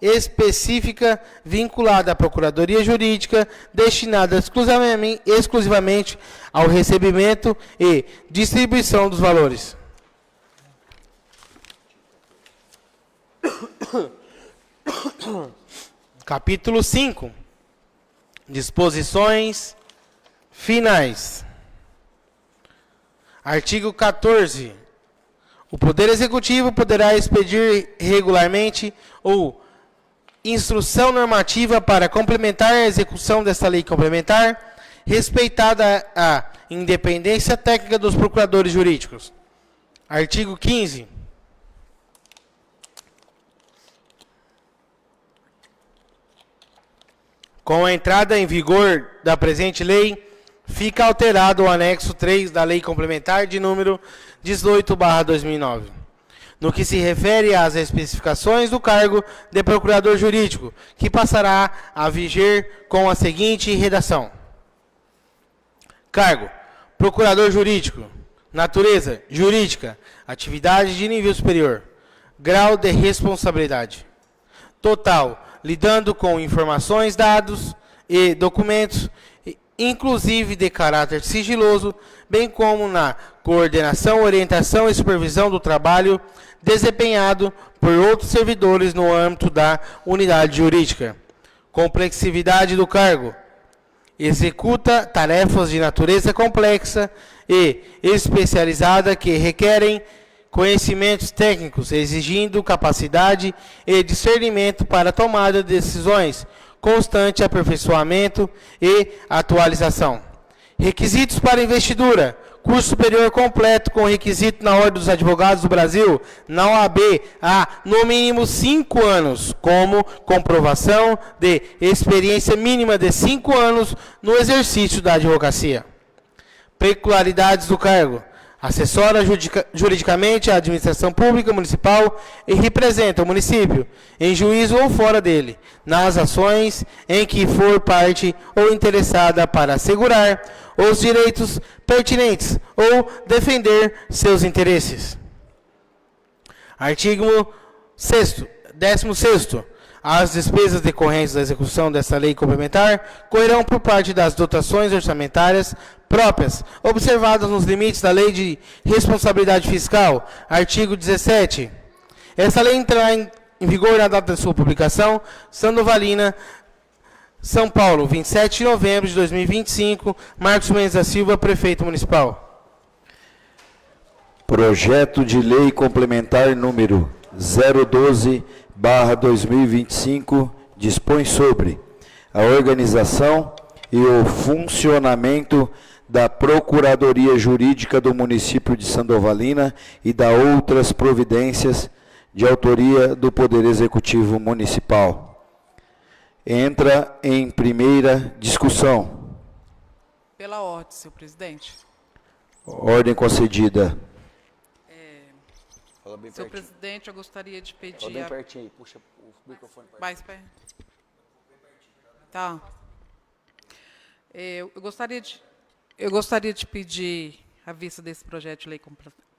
específica vinculada à Procuradoria Jurídica, destinada exclusivamente ao recebimento e distribuição dos valores. Capítulo 5. Disposições finais. Artigo 14. O Poder Executivo poderá expedir regularmente ou instrução normativa para complementar a execução desta lei complementar, respeitada a independência técnica dos procuradores jurídicos. Artigo 15. Com a entrada em vigor da presente lei, fica alterado o anexo 3 da Lei Complementar de número 18/2009, no que se refere às especificações do cargo de procurador jurídico, que passará a viger com a seguinte redação. Cargo: procurador jurídico. Natureza: jurídica. Atividade de nível superior. Grau de responsabilidade: total, lidando com informações, dados e documentos, inclusive de caráter sigiloso, bem como na coordenação, orientação e supervisão do trabalho desempenhado por outros servidores no âmbito da unidade jurídica. Complexividade do cargo. Executa tarefas de natureza complexa e especializada que requerem conhecimentos técnicos, exigindo capacidade e discernimento para a tomada de decisões, constante aperfeiçoamento e atualização. Requisitos para investidura. Curso superior completo com requisito na Ordem dos Advogados do Brasil, na OAB, há no mínimo 5 anos, como comprovação de experiência mínima de 5 anos no exercício da advocacia. Peculiaridades do cargo. Assessora juridicamente a administração pública municipal e representa o município, em juízo ou fora dele, nas ações em que for parte ou interessada para assegurar os direitos pertinentes ou defender seus interesses. Artigo 16º. As despesas decorrentes da execução desta lei complementar correrão por parte das dotações orçamentárias próprias, observadas nos limites da Lei de Responsabilidade Fiscal, artigo 17. Esta lei entrará em vigor na data de sua publicação, Sandovalina, São Paulo, 27 de novembro de 2025, Marcos Mendes da Silva, Prefeito Municipal. Projeto de Lei Complementar número 012/2025 dispõe sobre a organização e o funcionamento da Procuradoria Jurídica do município de Sandovalina e da outras providências de autoria do Poder Executivo Municipal. Entra em primeira discussão. Pela ordem, senhor presidente. Ordem concedida. Senhor presidente, eu gostaria de pedir... Fala bem pertinho aí, puxa o microfone para mais perto. Tá. Eu gostaria de pedir a vista desse projeto de lei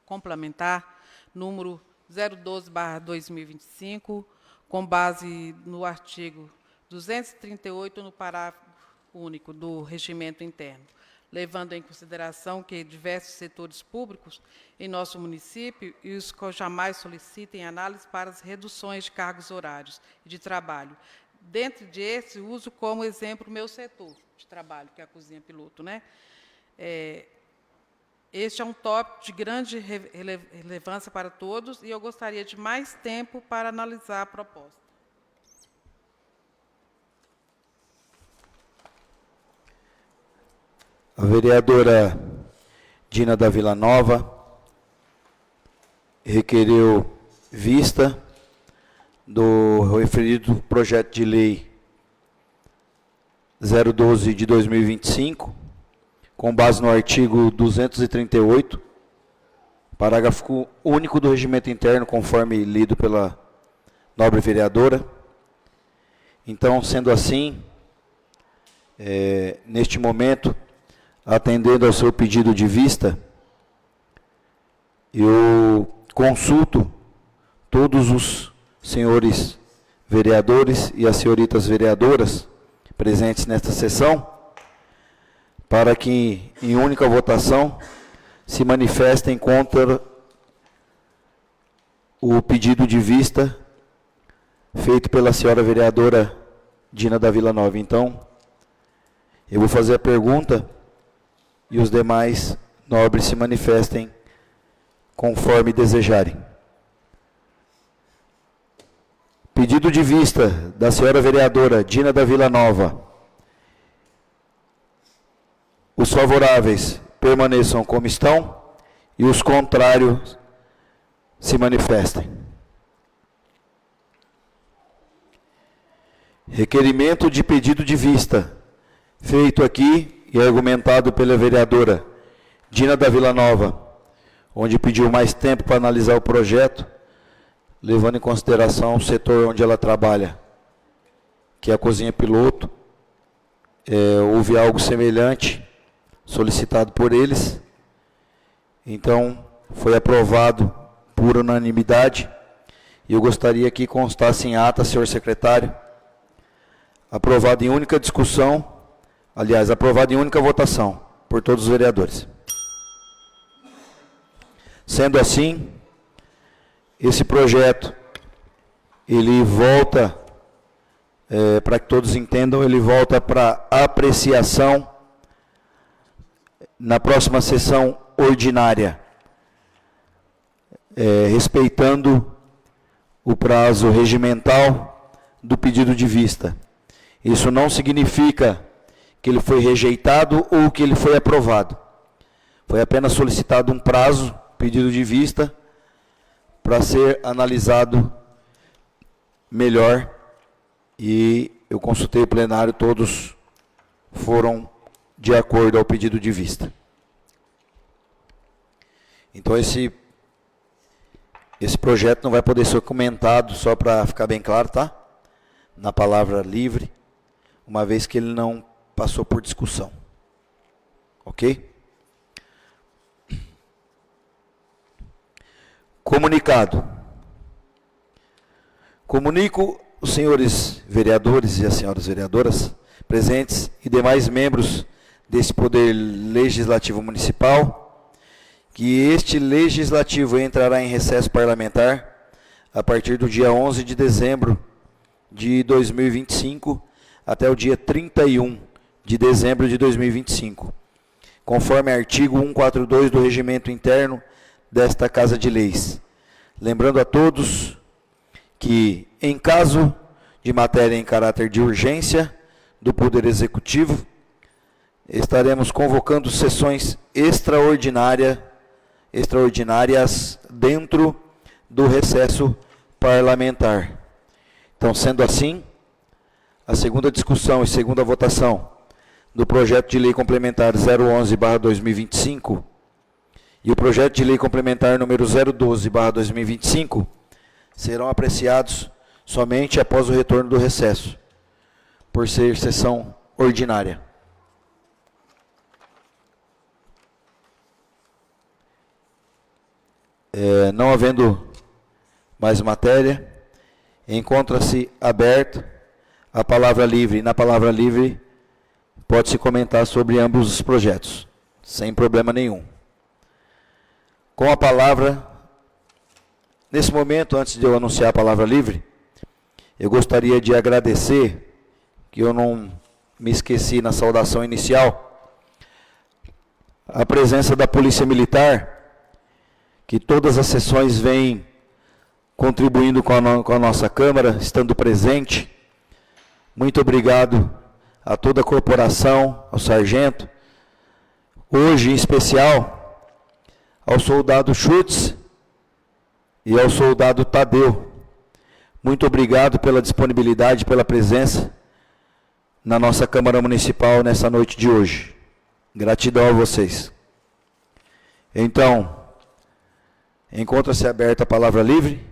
complementar, número 012/2025, com base no artigo 238, no parágrafo único do Regimento Interno, levando em consideração que diversos setores públicos em nosso município e os que jamais solicitem análise para as reduções de cargos horários e de trabalho. Dentre desses, uso como exemplo o meu setor de trabalho, que é a cozinha piloto, né? Este é um tópico de grande relevância para todos e eu gostaria de mais tempo para analisar a proposta. A vereadora Dina da Vila Nova requereu vista do referido projeto de lei 012 de 2025, com base no artigo 238, parágrafo único do Regimento Interno, conforme lido pela nobre vereadora. Então, sendo assim, neste momento, atendendo ao seu pedido de vista, eu consulto todos os senhores vereadores e as senhoritas vereadoras presentes nesta sessão, para que, em única votação, se manifestem contra o pedido de vista feito pela senhora vereadora Dina da Vila Nova. Então, eu vou fazer a pergunta e os demais nobres se manifestem conforme desejarem. Pedido de vista da senhora vereadora Dina da Vila Nova. Os favoráveis permaneçam como estão e os contrários se manifestem. Requerimento de pedido de vista feito aqui e argumentado pela vereadora Dina da Vila Nova, onde pediu mais tempo para analisar o projeto, levando em consideração o setor onde ela trabalha, que é a cozinha piloto. Houve algo semelhante solicitado por eles, então foi aprovado por unanimidade, e eu gostaria que constasse em ata, senhor secretário, Aprovado em única discussão, aliás, aprovado em única votação por todos os vereadores. Sendo assim, esse projeto, ele volta, para que todos entendam, ele volta para apreciação na próxima sessão ordinária, respeitando o prazo regimental do pedido de vista. Isso não significa que ele foi rejeitado ou que ele foi aprovado. Foi apenas solicitado um prazo, pedido de vista, para ser analisado melhor, e eu consultei o plenário, todos foram de acordo ao pedido de vista. Então esse projeto não vai poder ser comentado, só para ficar bem claro, tá? Na palavra livre, uma vez que ele não passou por discussão. Ok? Comunicado. Comunico os senhores vereadores e as senhoras vereadoras presentes e demais membros desse Poder Legislativo Municipal que este Legislativo entrará em recesso parlamentar a partir do dia 11 de dezembro de 2025 até o dia 31 de dezembro de 2025, conforme artigo 142 do Regimento Interno desta Casa de Leis. Lembrando a todos que, em caso de matéria em caráter de urgência do Poder Executivo, estaremos convocando sessões extraordinárias dentro do recesso parlamentar. Então, sendo assim, a segunda discussão e segunda votação do projeto de lei complementar 011/2025 e o projeto de lei complementar número 012/2025 serão apreciados somente após o retorno do recesso, por ser sessão ordinária. Não havendo mais matéria, encontra-se aberto a palavra livre. E na palavra livre pode-se comentar sobre ambos os projetos, sem problema nenhum. Com a palavra, nesse momento, antes de eu anunciar a palavra livre, eu gostaria de agradecer, que eu não me esqueci na saudação inicial, a presença da Polícia Militar, que todas as sessões vem contribuindo com a nossa Câmara, estando presente. Muito obrigado a toda a corporação, ao sargento, hoje em especial ao soldado Schutz e ao soldado Tadeu. Muito obrigado pela disponibilidade, pela presença na nossa Câmara Municipal nessa noite de hoje. Gratidão a vocês. Então, encontra-se aberta a palavra livre.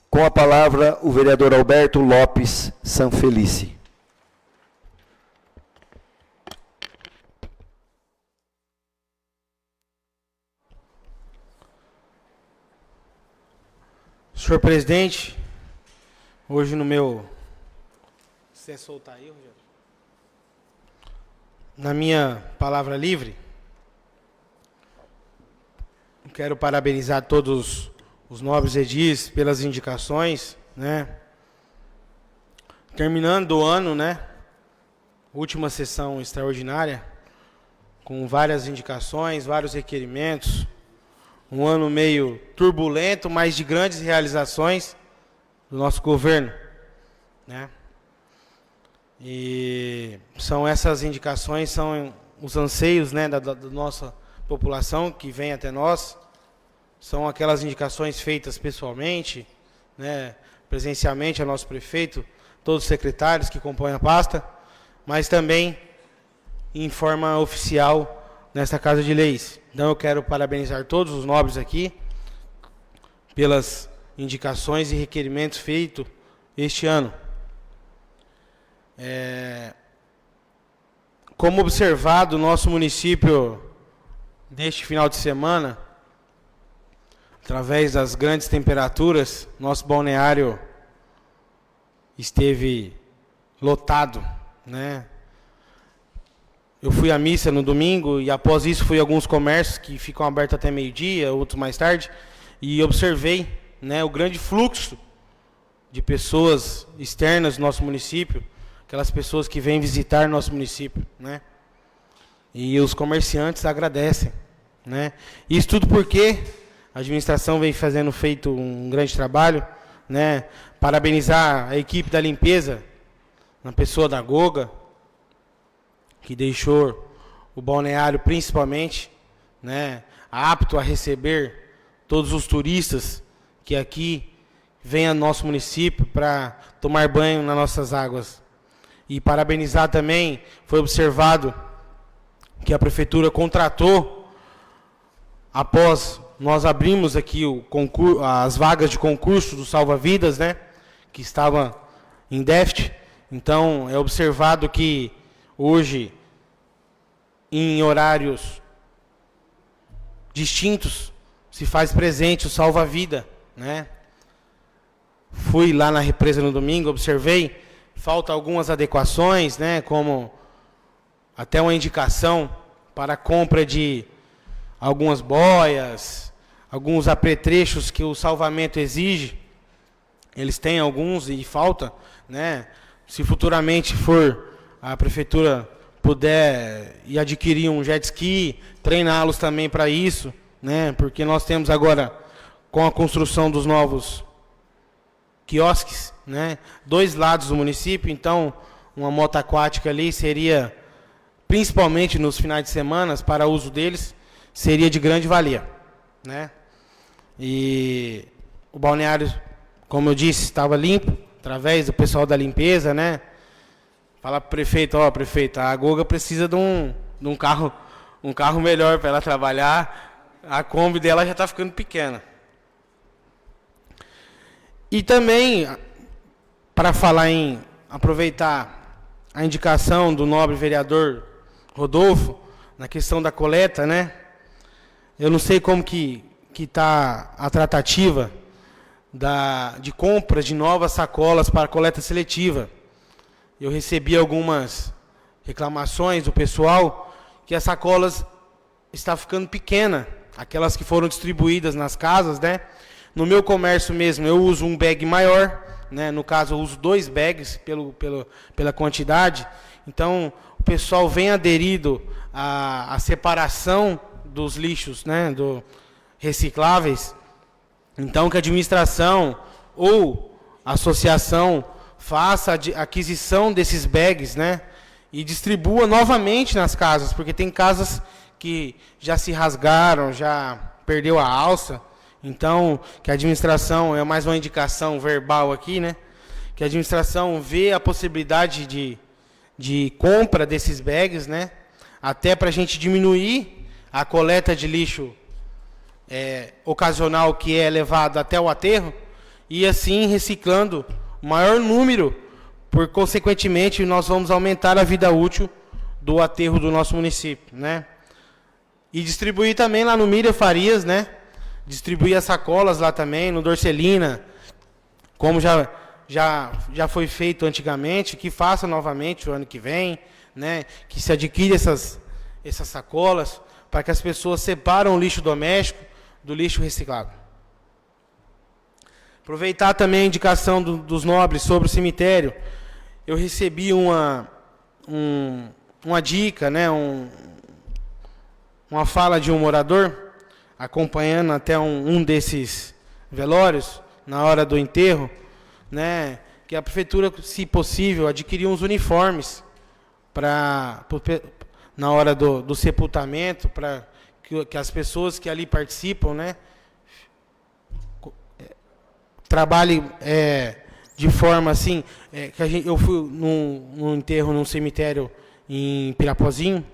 Com a palavra, o vereador Alberto Lopes Sanfelice. Senhor presidente, hoje no meu... Você soltar aí, Rogério? Na minha palavra livre, quero parabenizar todos os nobres edis pelas indicações, né? Terminando o ano, né? Última sessão extraordinária, com várias indicações, vários requerimentos. Um ano meio turbulento, mas de grandes realizações do nosso governo, né? E são essas indicações, são os anseios, né, da nossa população que vem até nós. São aquelas indicações feitas pessoalmente, né, presencialmente ao nosso prefeito, todos os secretários que compõem a pasta, mas também em forma oficial nesta Casa de Leis. Então eu quero parabenizar todos os nobres aqui pelas indicações e requerimentos feitos este ano. Como observado, nosso município, neste final de semana, através das grandes temperaturas, nosso balneário esteve lotado, né? Eu fui à missa no domingo e após isso fui a alguns comércios que ficam abertos até meio-dia, outros mais tarde, e observei, né, o grande fluxo de pessoas externas do nosso município, aquelas pessoas que vêm visitar nosso município, né? E os comerciantes agradecem, né? Isso tudo porque a administração vem feito um grande trabalho, né? Parabenizar a equipe da limpeza, na pessoa da Goga, que deixou o balneário principalmente, né, apto a receber todos os turistas que aqui vêm ao nosso município para tomar banho nas nossas águas. E parabenizar também, foi observado que a prefeitura contratou, após nós abrimos aqui o concurso, as vagas de concurso do Salva-Vidas, né, que estava em déficit. Então, é observado que hoje, em horários distintos, se faz presente o salva-vida, né? Fui lá na represa no domingo, observei, falta algumas adequações, né? Como até uma indicação para a compra de algumas boias, alguns apetrechos que o salvamento exige. Eles têm alguns e falta, né? Se futuramente for a prefeitura puder ir adquirir um jet ski, treiná-los também para isso, né? Porque nós temos agora, com a construção dos novos quiosques, né, 2 lados do município, então uma moto aquática ali seria, principalmente nos finais de semana, para uso deles, seria de grande valia, né? E o balneário, como eu disse, estava limpo, através do pessoal da limpeza, né? Falar para o prefeito, ó, prefeito, a Goga precisa de um carro melhor para ela trabalhar, a Kombi dela já está ficando pequena. E também, para falar aproveitar a indicação do nobre vereador Rodolfo, na questão da coleta, né? Eu não sei como que está a tratativa de compra de novas sacolas para coleta seletiva. Eu recebi algumas reclamações do pessoal que as sacolas estão ficando pequenas, aquelas que foram distribuídas nas casas, né? No meu comércio mesmo, eu uso um bag maior, né? No caso, eu uso 2 bags pela quantidade. Então, o pessoal vem aderido à separação dos lixos, né? Do recicláveis. Então, que a administração ou a associação faça a aquisição desses bags, né? E distribua novamente nas casas, porque tem casas que já se rasgaram, já perdeu a alça. Então, que a administração, é mais uma indicação verbal aqui, né? Que a administração vê a possibilidade de compra desses bags, né? Até para a gente diminuir a coleta de lixo ocasional que é levado até o aterro, e assim reciclando o maior número, consequentemente nós vamos aumentar a vida útil do aterro do nosso município, né? E distribuir também lá no Miriam Farias, né? Distribuir as sacolas lá também, no Dorcelina, como já foi feito antigamente, que faça novamente o ano que vem, né? Que se adquire essas sacolas, para que as pessoas separem o lixo doméstico do lixo reciclado. Aproveitar também a indicação dos nobres sobre o cemitério. Eu recebi uma dica, né? Uma fala de um morador, acompanhando até um desses velórios, na hora do enterro, né, que a prefeitura, se possível, adquirir uns uniformes na hora do sepultamento, para que as pessoas que ali participam, né, trabalhem de forma assim, eu fui num enterro num cemitério em Pirapozinho,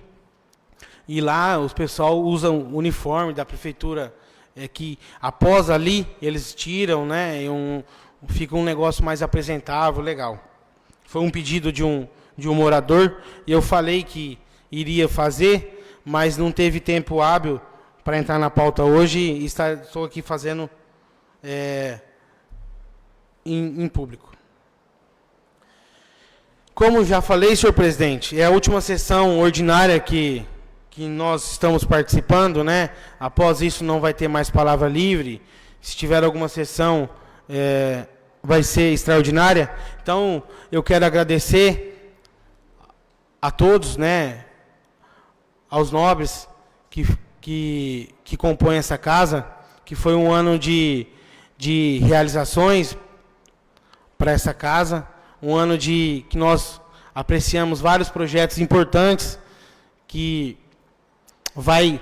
e lá os pessoal usam o uniforme da prefeitura, que após ali eles tiram, né, fica um negócio mais apresentável, legal. Foi um pedido de um morador, e eu falei que iria fazer, mas não teve tempo hábil para entrar na pauta hoje, e estou aqui fazendo em público. Como já falei, senhor presidente, é a última sessão ordinária que nós estamos participando, né? Após isso não vai ter mais palavra livre. Se tiver alguma sessão, vai ser extraordinária. Então, eu quero agradecer a todos, né? Aos nobres que compõem essa casa, que foi um ano de realizações para essa casa, um ano que nós apreciamos vários projetos importantes que vai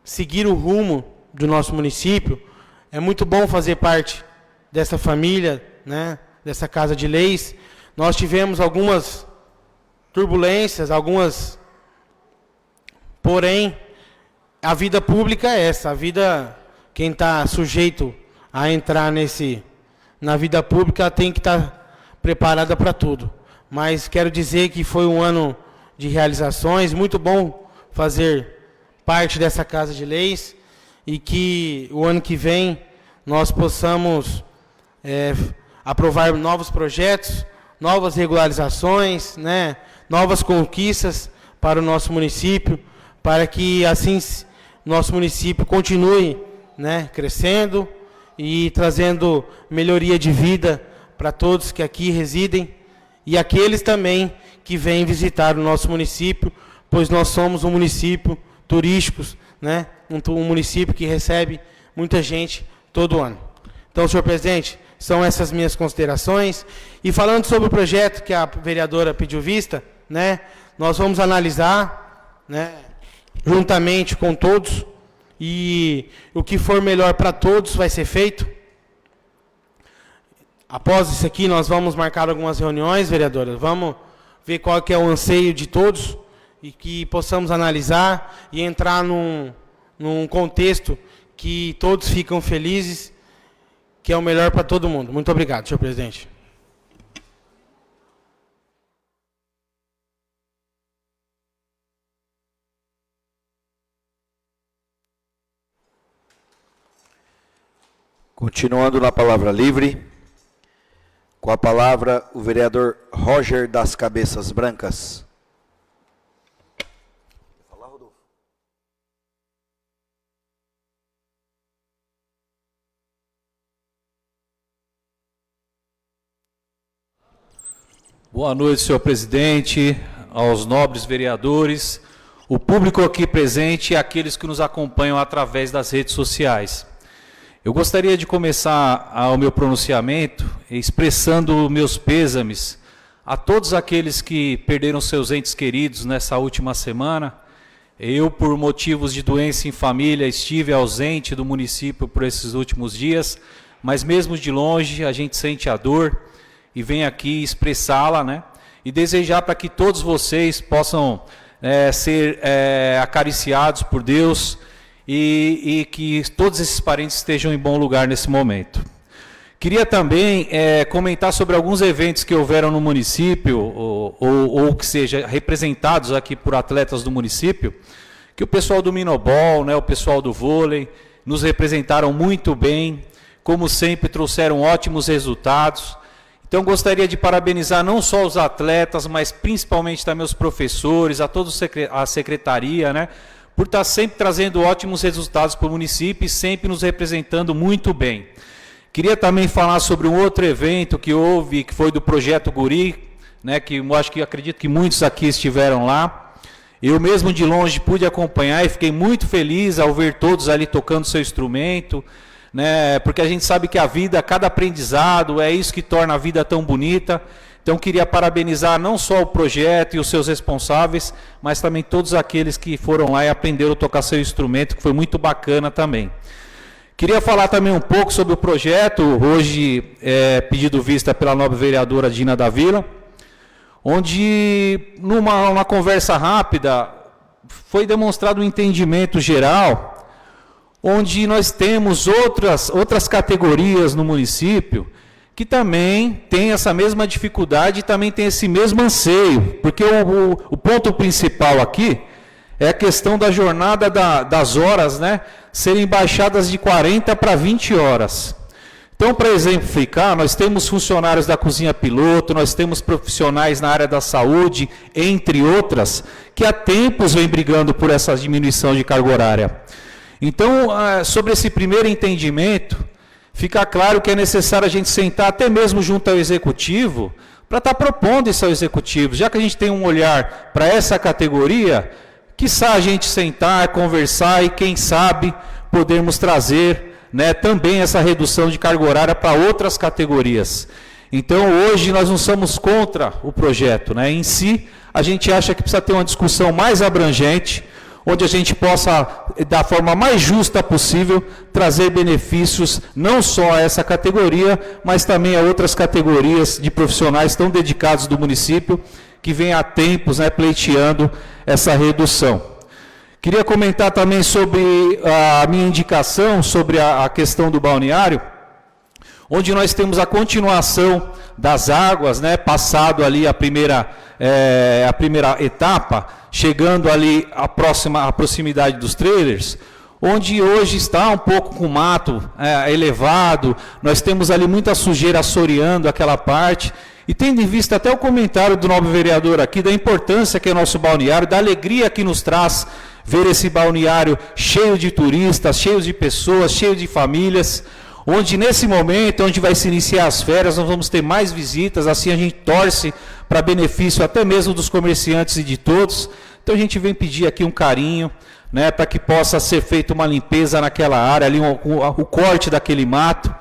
seguir o rumo do nosso município. É muito bom fazer parte dessa família, né, dessa Casa de Leis. Nós tivemos algumas turbulências, porém, a vida pública é essa. A vida, quem está sujeito a entrar na vida pública tem que estar preparada para tudo. Mas quero dizer que foi um ano de realizações, muito bom fazer parte dessa Casa de Leis e que o ano que vem nós possamos aprovar novos projetos, novas regularizações, né, novas conquistas para o nosso município, para que assim nosso município continue, né, crescendo e trazendo melhoria de vida para todos que aqui residem e aqueles também que vêm visitar o nosso município, pois nós somos um município turístico, né? Um município que recebe muita gente todo ano. Então, senhor presidente, são essas minhas considerações. E falando sobre o projeto que a vereadora pediu vista, né, nós vamos analisar, né, juntamente com todos, e o que for melhor para todos vai ser feito. Após isso aqui, nós vamos marcar algumas reuniões, vereadora. Vamos ver qual que é o anseio de todos e que possamos analisar e entrar num contexto que todos ficam felizes, que é o melhor para todo mundo. Muito obrigado, senhor presidente. Continuando na palavra livre, com a palavra o vereador Roger das Cabeças Brancas. Boa noite, senhor presidente, aos nobres vereadores, o público aqui presente e aqueles que nos acompanham através das redes sociais. Eu gostaria de começar o meu pronunciamento expressando meus pêsames a todos aqueles que perderam seus entes queridos nessa última semana. Eu, por motivos de doença em família, estive ausente do município por esses últimos dias, mas mesmo de longe a gente sente a dor e vem aqui expressá-la, né? E desejar para que todos vocês possam ser acariciados por Deus e que todos esses parentes estejam em bom lugar nesse momento. Queria também comentar sobre alguns eventos que houveram no município, ou que sejam representados aqui por atletas do município, que o pessoal do Minobol, né, o pessoal do vôlei, nos representaram muito bem, como sempre trouxeram ótimos resultados. Então, gostaria de parabenizar não só os atletas, mas principalmente também os professores, a toda a secretaria, né, por estar sempre trazendo ótimos resultados para o município e sempre nos representando muito bem. Queria também falar sobre um outro evento que houve, que foi do Projeto Guri, né, que eu acredito que muitos aqui estiveram lá. Eu mesmo de longe pude acompanhar e fiquei muito feliz ao ver todos ali tocando seu instrumento, né, porque a gente sabe que a vida, cada aprendizado, é isso que torna a vida tão bonita. Então, queria parabenizar não só o projeto e os seus responsáveis, mas também todos aqueles que foram lá e aprenderam a tocar seu instrumento, que foi muito bacana também. Queria falar também um pouco sobre o projeto, hoje pedido vista pela nobre vereadora Dina da Vila, onde, numa conversa rápida, foi demonstrado um entendimento geral, onde nós temos outras categorias no município que também tem essa mesma dificuldade e também tem esse mesmo anseio, porque o ponto principal aqui é a questão da jornada das horas, né, serem baixadas de 40 para 20 horas. Então, para exemplificar, nós temos funcionários da cozinha piloto, nós temos profissionais na área da saúde, entre outras, que há tempos vêm brigando por essa diminuição de carga horária. Então, sobre esse primeiro entendimento, fica claro que é necessário a gente sentar até mesmo junto ao Executivo, para estar propondo isso ao Executivo. Já que a gente tem um olhar para essa categoria, quiçá a gente sentar, conversar e, quem sabe, podermos trazer, né, também essa redução de carga horária para outras categorias. Então, hoje, nós não somos contra o projeto, né? Em si, a gente acha que precisa ter uma discussão mais abrangente, onde a gente possa, da forma mais justa possível, trazer benefícios não só a essa categoria, mas também a outras categorias de profissionais tão dedicados do município, que vem há tempos, né, pleiteando essa redução. Queria comentar também sobre a minha indicação, sobre a questão do balneário, onde nós temos a continuação das águas, né, passado ali a primeira etapa, chegando ali à proximidade dos trailers, onde hoje está um pouco com mato elevado, nós temos ali muita sujeira assoreando aquela parte, e tendo em vista até o comentário do nobre vereador aqui, da importância que é o nosso balneário, da alegria que nos traz ver esse balneário cheio de turistas, cheio de pessoas, cheio de famílias, onde nesse momento, onde vai se iniciar as férias, nós vamos ter mais visitas, assim a gente torce para benefício até mesmo dos comerciantes e de todos. Então a gente vem pedir aqui um carinho, né, para que possa ser feita uma limpeza naquela área, ali o corte daquele mato,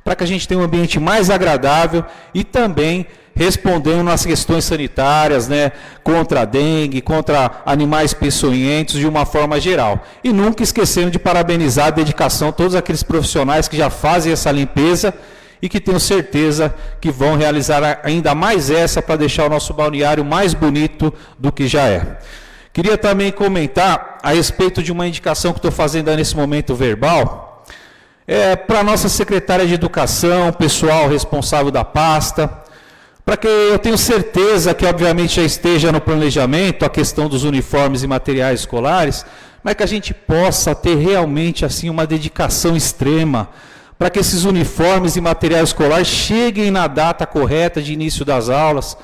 para que a gente tenha um ambiente mais agradável e também respondendo nas questões sanitárias, né, contra a dengue, contra animais peçonhentos, de uma forma geral. E nunca esquecendo de parabenizar a dedicação de todos aqueles profissionais que já fazem essa limpeza e que tenho certeza que vão realizar ainda mais essa para deixar o nosso balneário mais bonito do que já é. Queria também comentar a respeito de uma indicação que estou fazendo nesse momento verbal, para a nossa secretária de Educação, pessoal responsável da pasta, para que eu tenho certeza que, obviamente, já esteja no planejamento a questão dos uniformes e materiais escolares, mas que a gente possa ter realmente assim uma dedicação extrema para que esses uniformes e materiais escolares cheguem na data correta de início das aulas,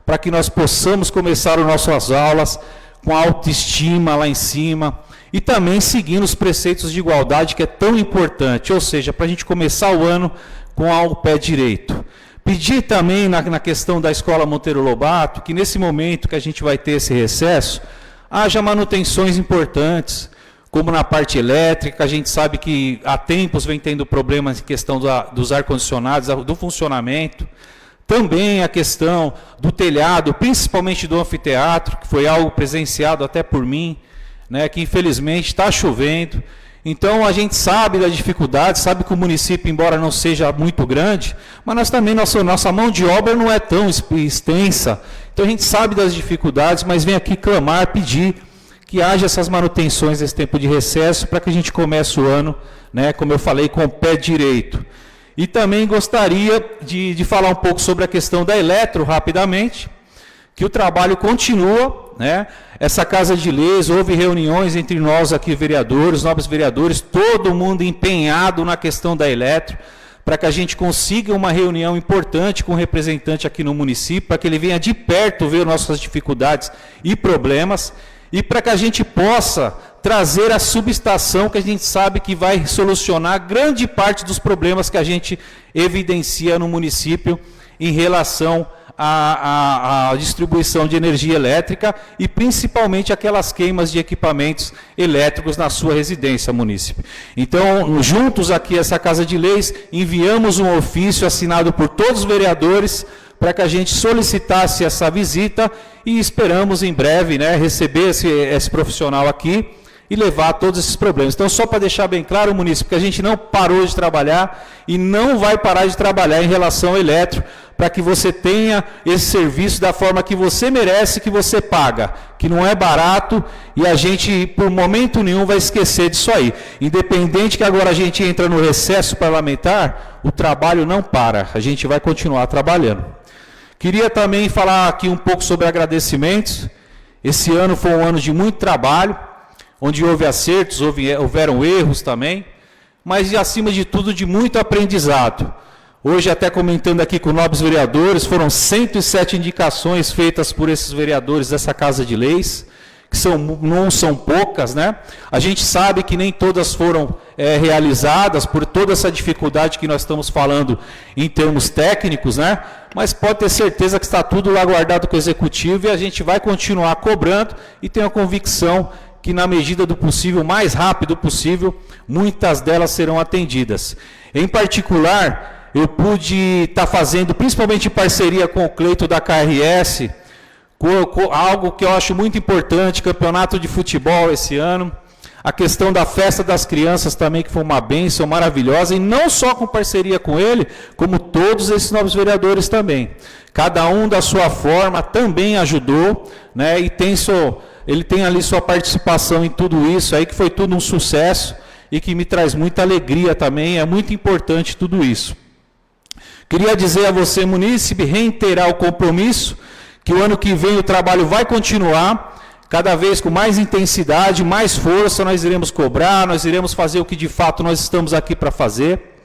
para que nós possamos começar as nossas aulas com autoestima lá em cima, e também seguindo os preceitos de igualdade, que é tão importante, ou seja, para a gente começar o ano com o pé direito. Pedir também na questão da Escola Monteiro Lobato, que nesse momento que a gente vai ter esse recesso, haja manutenções importantes, como na parte elétrica. A gente sabe que há tempos vem tendo problemas em questão dos ar-condicionados, do funcionamento. Também a questão do telhado, principalmente do anfiteatro, que foi algo presenciado até por mim, né, que infelizmente está chovendo. Então a gente sabe da dificuldade, sabe que o município, embora não seja muito grande, mas nós também, nossa mão de obra não é tão extensa. Então a gente sabe das dificuldades, mas vem aqui clamar, pedir que haja essas manutenções nesse tempo de recesso, para que a gente comece o ano, né, como eu falei, com o pé direito. E também gostaria de falar um pouco sobre a questão da Eletro, rapidamente, que o trabalho continua, né? Essa Casa de Leis, houve reuniões entre nós aqui, vereadores, nobres vereadores, todo mundo empenhado na questão da Eletro, para que a gente consiga uma reunião importante com o representante aqui no município, para que ele venha de perto ver nossas dificuldades e problemas, e para que a gente possa trazer a subestação que a gente sabe que vai solucionar grande parte dos problemas que a gente evidencia no município em relação à distribuição de energia elétrica e principalmente aquelas queimas de equipamentos elétricos na sua residência, munícipe. Então, juntos aqui, essa Casa de Leis, enviamos um ofício assinado por todos os vereadores para que a gente solicitasse essa visita e esperamos em breve, né, receber esse profissional aqui e levar todos esses problemas. Então, só para deixar bem claro, munícipe, que a gente não parou de trabalhar e não vai parar de trabalhar em relação ao eletro, para que você tenha esse serviço da forma que você merece, que você paga, que não é barato, e a gente, por momento nenhum, vai esquecer disso aí. Independente que agora a gente entra no recesso parlamentar, o trabalho não para, a gente vai continuar trabalhando. Queria também falar aqui um pouco sobre agradecimentos. Esse ano foi um ano de muito trabalho, onde houve acertos, houveram erros também, mas acima de tudo de muito aprendizado. Hoje, até comentando aqui com nobres vereadores, foram 107 indicações feitas por esses vereadores dessa Casa de Leis, que não são poucas, né? A gente sabe que nem todas foram realizadas por toda essa dificuldade que nós estamos falando em termos técnicos, né? Mas pode ter certeza que está tudo lá guardado com o Executivo e a gente vai continuar cobrando e tenho a convicção que na medida do possível, o mais rápido possível, muitas delas serão atendidas. Em particular, eu pude estar fazendo, principalmente em parceria com o Cleito da KRS, algo que eu acho muito importante, campeonato de futebol esse ano, a questão da festa das crianças também, que foi uma bênção maravilhosa, e não só com parceria com ele, como todos esses novos vereadores também. Cada um da sua forma também ajudou, né, e ele tem ali sua participação em tudo isso, aí que foi tudo um sucesso, e que me traz muita alegria também, é muito importante tudo isso. Queria dizer a você, munícipe, reiterar o compromisso, que o ano que vem o trabalho vai continuar, cada vez com mais intensidade, mais força, nós iremos cobrar, nós iremos fazer o que de fato nós estamos aqui para fazer.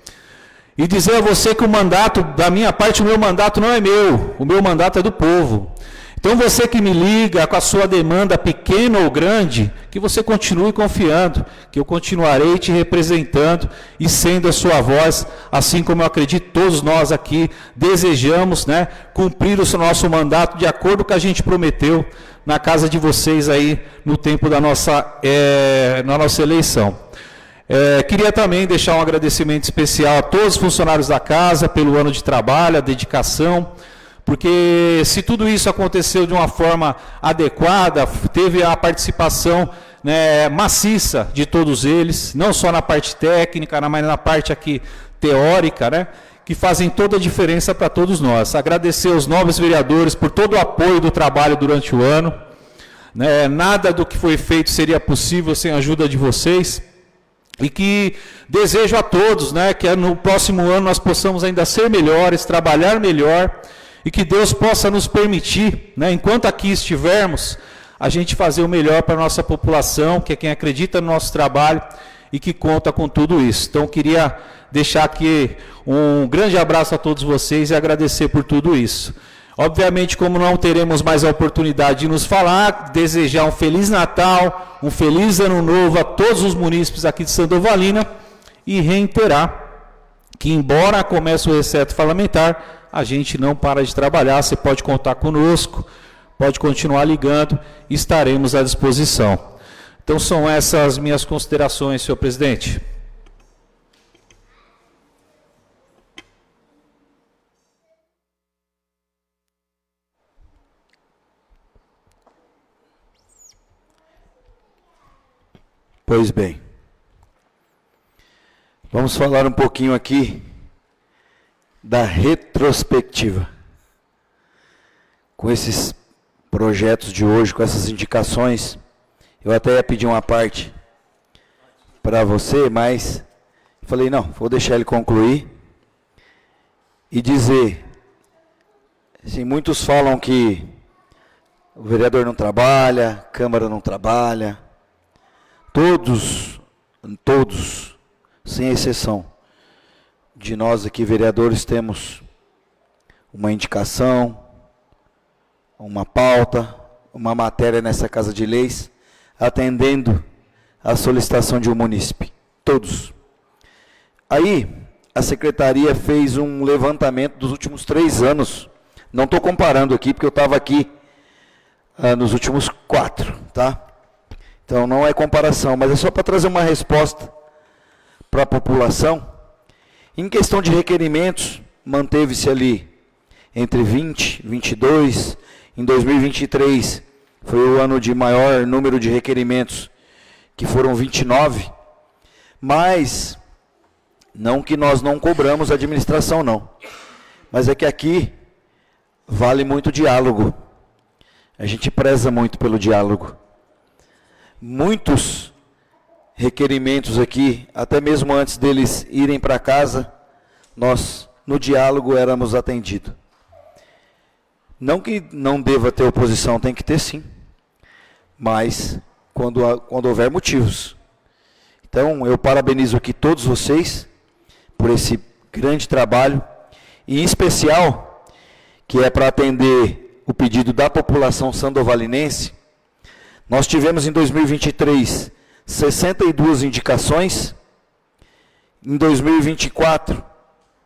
E dizer a você que o mandato, da minha parte, o meu mandato não é meu, o meu mandato é do povo. Então você que me liga com a sua demanda pequena ou grande, que você continue confiando, que eu continuarei te representando e sendo a sua voz, assim como eu acredito todos nós aqui desejamos, né, cumprir o nosso mandato de acordo com o que a gente prometeu na casa de vocês aí no tempo da na nossa eleição. Queria também deixar um agradecimento especial a todos os funcionários da casa pelo ano de trabalho, a dedicação, porque se tudo isso aconteceu de uma forma adequada, teve a participação, né, maciça de todos eles, não só na parte técnica, mas na parte aqui teórica, né, que fazem toda a diferença para todos nós. Agradecer aos nobres vereadores por todo o apoio do trabalho durante o ano, né, nada do que foi feito seria possível sem a ajuda de vocês, e que desejo a todos, né, que no próximo ano nós possamos ainda ser melhores, trabalhar melhor, e que Deus possa nos permitir, né, enquanto aqui estivermos, a gente fazer o melhor para a nossa população, que é quem acredita no nosso trabalho e que conta com tudo isso. Então, queria deixar aqui um grande abraço a todos vocês e agradecer por tudo isso. Obviamente, como não teremos mais a oportunidade de nos falar, desejar um Feliz Natal, um Feliz Ano Novo a todos os munícipes aqui de Sandovalina e reiterar que, embora comece o recesso parlamentar, a gente não para de trabalhar, você pode contar conosco, pode continuar ligando, estaremos à disposição. Então, são essas minhas considerações, senhor presidente. Pois bem. Vamos falar um pouquinho aqui da retrospectiva. Com esses projetos de hoje, com essas indicações, eu até ia pedir uma parte para você, mas falei, não, vou deixar ele concluir e dizer, assim, muitos falam que o vereador não trabalha, a Câmara não trabalha, todos, sem exceção, de nós aqui, vereadores, temos uma indicação, uma pauta, uma matéria nessa Casa de Leis, atendendo à solicitação de um munícipe. Todos. Aí, a Secretaria fez um levantamento dos últimos 3 anos. Não estou comparando aqui, porque eu estava aqui nos últimos 4, tá? Então, não é comparação, mas é só para trazer uma resposta para a população. Em questão de requerimentos, manteve-se ali entre 20, 22, em 2023 foi o ano de maior número de requerimentos, que foram 29, mas não que nós não cobramos a administração, não. Mas é que aqui vale muito diálogo. A gente preza muito pelo diálogo. Muitos requerimentos aqui, até mesmo antes deles irem para casa, nós, no diálogo, éramos atendidos. Não que não deva ter oposição, tem que ter sim. Mas, quando houver motivos. Então, eu parabenizo aqui todos vocês por esse grande trabalho, e em especial, que é para atender o pedido da população sandovalinense. Nós tivemos em 2023 62 indicações, em 2024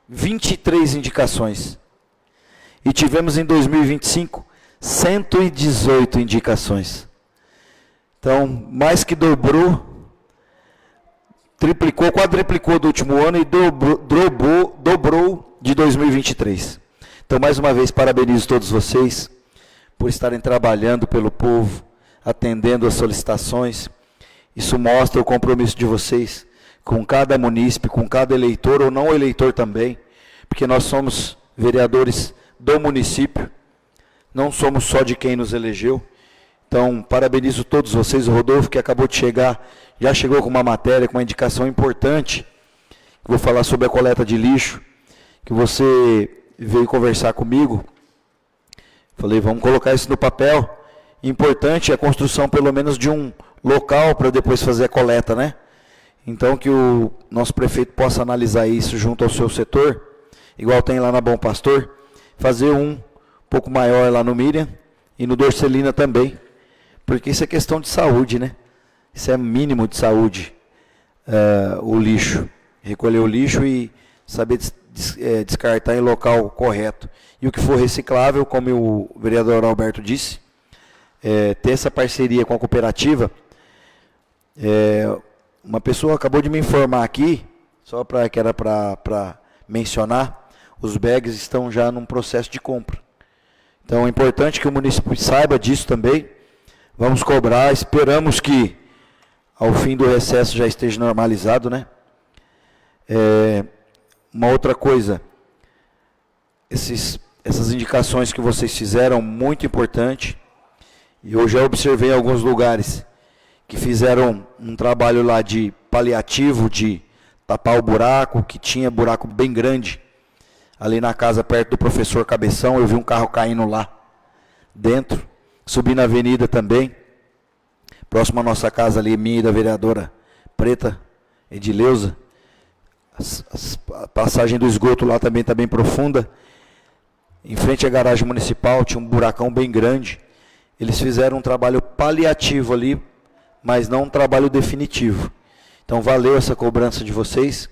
23 indicações, e tivemos em 2025 118 indicações. Então, mais que dobrou, triplicou, quadriplicou do último ano e dobrou de 2023. Então, mais uma vez, parabenizo todos vocês por estarem trabalhando pelo povo, atendendo as solicitações. Isso mostra o compromisso de vocês com cada munícipe, com cada eleitor ou não eleitor também, porque nós somos vereadores do município, não somos só de quem nos elegeu. Então, parabenizo todos vocês. O Rodolfo, que acabou de chegar, já chegou com uma matéria, com uma indicação importante, que vou falar sobre a coleta de lixo, que você veio conversar comigo. Falei, vamos colocar isso no papel. Importante é a construção, pelo menos, de um local para depois fazer a coleta, né? Então, que o nosso prefeito possa analisar isso junto ao seu setor, igual tem lá na Bom Pastor, fazer um pouco maior lá no Miriam e no Dorcelina também, porque isso é questão de saúde, né? Isso é mínimo de saúde, o lixo, recolher o lixo e saber descartar em local correto. E o que for reciclável, como o vereador Alberto disse, ter essa parceria com a cooperativa. Uma pessoa acabou de me informar aqui, só que era para mencionar, os bags estão já num processo de compra. Então é importante que o município saiba disso também. Vamos cobrar, esperamos que ao fim do recesso já esteja normalizado, né? Uma outra coisa, essas indicações que vocês fizeram, muito importante, e eu já observei em alguns lugares que fizeram um trabalho lá de paliativo, de tapar o buraco, que tinha buraco bem grande, ali na casa perto do professor Cabeção, eu vi um carro caindo lá dentro, subi na avenida também, próximo à nossa casa ali, minha e da vereadora Preta, Edileuza, a passagem do esgoto lá também está bem profunda, em frente à garagem municipal, tinha um buracão bem grande. Eles fizeram um trabalho paliativo ali, mas não um trabalho definitivo. Então, valeu essa cobrança de vocês.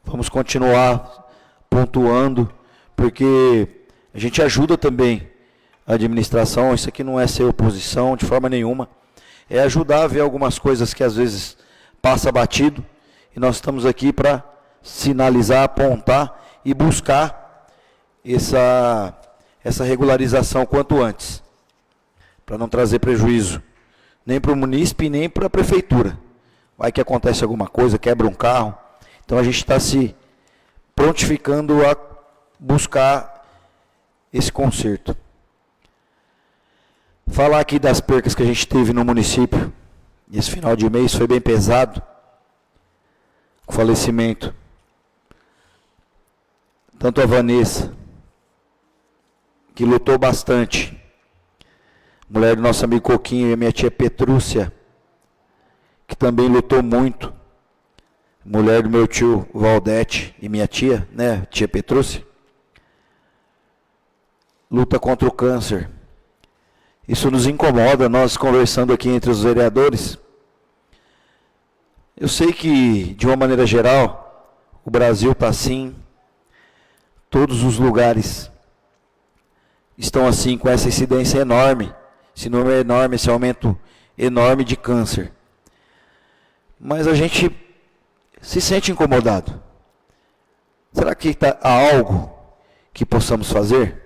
Vamos continuar pontuando, porque a gente ajuda também a administração. Isso aqui não é ser oposição de forma nenhuma. É ajudar a ver algumas coisas que às vezes passa batido. E nós estamos aqui para sinalizar, apontar e buscar essa regularização quanto antes, para não trazer prejuízo nem para o munícipe, nem para a prefeitura. Vai que acontece alguma coisa, quebra um carro. Então a gente está se prontificando a buscar esse conserto. Falar aqui das percas que a gente teve no município. Esse final de mês foi bem pesado. O falecimento. Tanto a Vanessa, que lutou bastante, mulher do nosso amigo Coquinho, e a minha tia Petrúcia, que também lutou muito, mulher do meu tio Valdete e minha tia, né, tia Petrúcia, luta contra o câncer. Isso nos incomoda, nós conversando aqui entre os vereadores. Eu sei que, de uma maneira geral, o Brasil está assim, todos os lugares estão assim, com essa incidência enorme, esse número enorme, esse aumento enorme de câncer. Mas a gente se sente incomodado. Será que há algo que possamos fazer?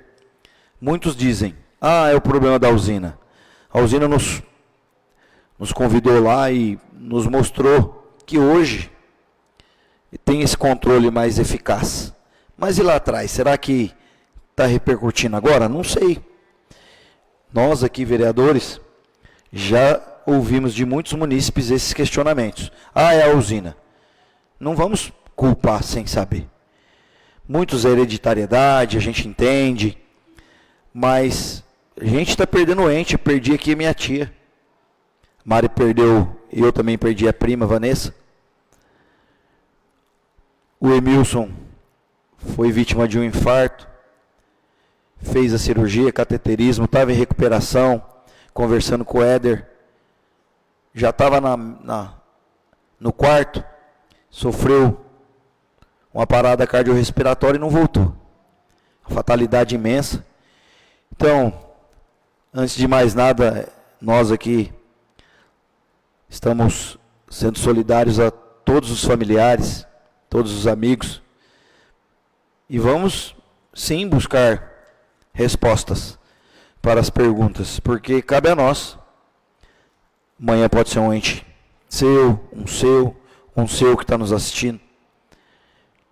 Muitos dizem, é o problema da usina. A usina nos convidou lá e nos mostrou que hoje tem esse controle mais eficaz. Mas e lá atrás, será que está repercutindo agora? Não sei. Nós aqui, vereadores, já ouvimos de muitos munícipes esses questionamentos. É a usina. Não vamos culpar sem saber. Muitos é hereditariedade, a gente entende, mas a gente está perdendo ente. Perdi aqui a minha tia. Mari perdeu, eu também perdi a prima, Vanessa. O Emilson foi vítima de um infarto, fez a cirurgia, cateterismo, estava em recuperação, conversando com o Éder, já estava no quarto, sofreu uma parada cardiorrespiratória e não voltou. Uma fatalidade imensa. Então, antes de mais nada, nós aqui estamos sendo solidários a todos os familiares, todos os amigos, e vamos sim buscar respostas para as perguntas, porque cabe a nós. Amanhã pode ser um ente seu, um seu que está nos assistindo.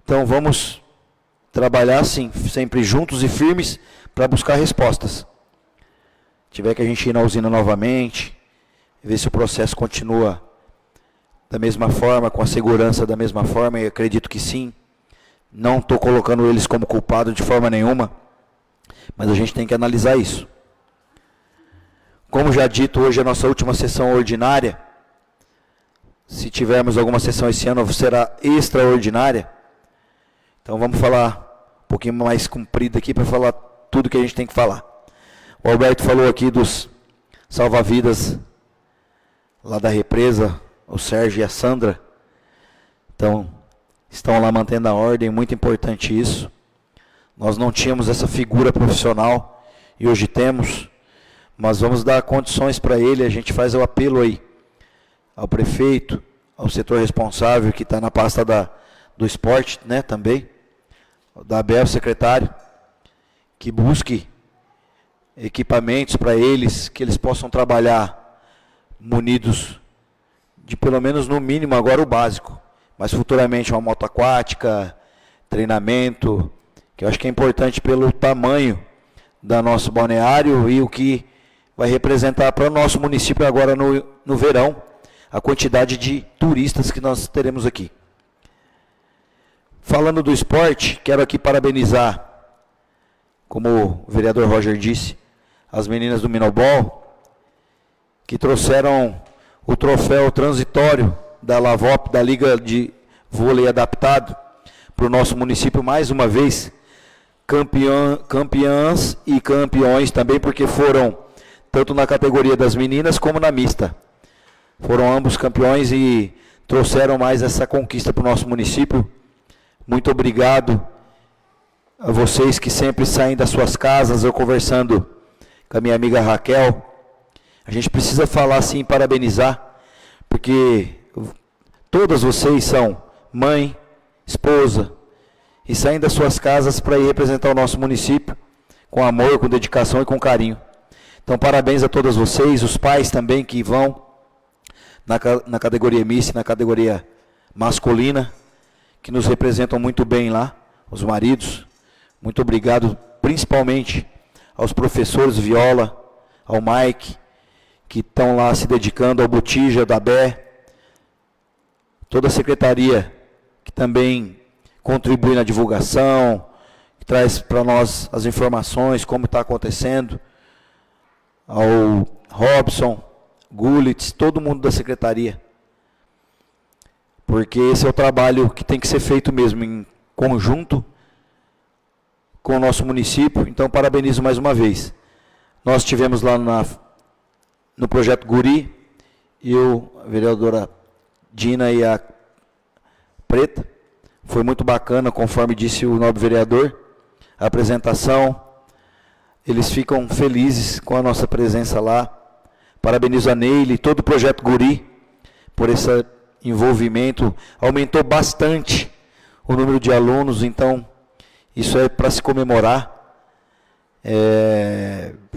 Então vamos trabalhar sim, sempre juntos e firmes para buscar respostas. Se tiver que a gente ir na usina novamente, ver se o processo continua da mesma forma, com a segurança da mesma forma, eu acredito que sim. Não estou colocando eles como culpados de forma nenhuma, mas a gente tem que analisar isso. Como já dito, hoje é a nossa última sessão ordinária. Se tivermos alguma sessão esse ano, será extraordinária. Então vamos falar um pouquinho mais comprido aqui para falar tudo que a gente tem que falar. O Alberto falou aqui dos salva-vidas lá da represa, o Sérgio e a Sandra. Então, estão lá mantendo a ordem, muito importante isso. Nós não tínhamos essa figura profissional e hoje temos, mas vamos dar condições para ele. A gente faz o apelo aí ao prefeito, ao setor responsável que está na pasta do esporte, né, também, da ABEL, secretário, que busque equipamentos para eles, que eles possam trabalhar munidos de pelo menos no mínimo agora o básico, mas futuramente uma moto aquática, treinamento, que eu acho que é importante pelo tamanho do nosso balneário e o que vai representar para o nosso município agora no verão, a quantidade de turistas que nós teremos aqui. Falando do esporte, quero aqui parabenizar, como o vereador Roger disse, as meninas do Minobol, que trouxeram o troféu transitório da Lavop, da Liga de Vôlei Adaptado, para o nosso município mais uma vez, campeãs e campeões também, porque foram tanto na categoria das meninas como na mista. Foram ambos campeões e trouxeram mais essa conquista para o nosso município. Muito obrigado a vocês que sempre saem das suas casas. Eu conversando com a minha amiga Raquel, a gente precisa falar assim, parabenizar, porque todas vocês são mãe, esposa, e saem das suas casas para ir representar o nosso município com amor, com dedicação e com carinho. Então, parabéns a todas vocês, os pais também que vão na categoria mista, na categoria masculina, que nos representam muito bem lá, os maridos. Muito obrigado, principalmente aos professores Viola, ao Mike, que estão lá se dedicando, ao Botija, da Bé, toda a secretaria que também contribui na divulgação, que traz para nós as informações, como está acontecendo, ao Robson, Gulitz, todo mundo da secretaria. Porque esse é o trabalho que tem que ser feito mesmo, em conjunto com o nosso município. Então, parabenizo mais uma vez. Nós tivemos lá no projeto Guri, a vereadora Dina e a Preta. Foi muito bacana, conforme disse o nobre vereador, a apresentação. Eles ficam felizes com a nossa presença lá. Parabenizo a Neile e todo o projeto Guri por esse envolvimento. Aumentou bastante o número de alunos, então isso é para se comemorar.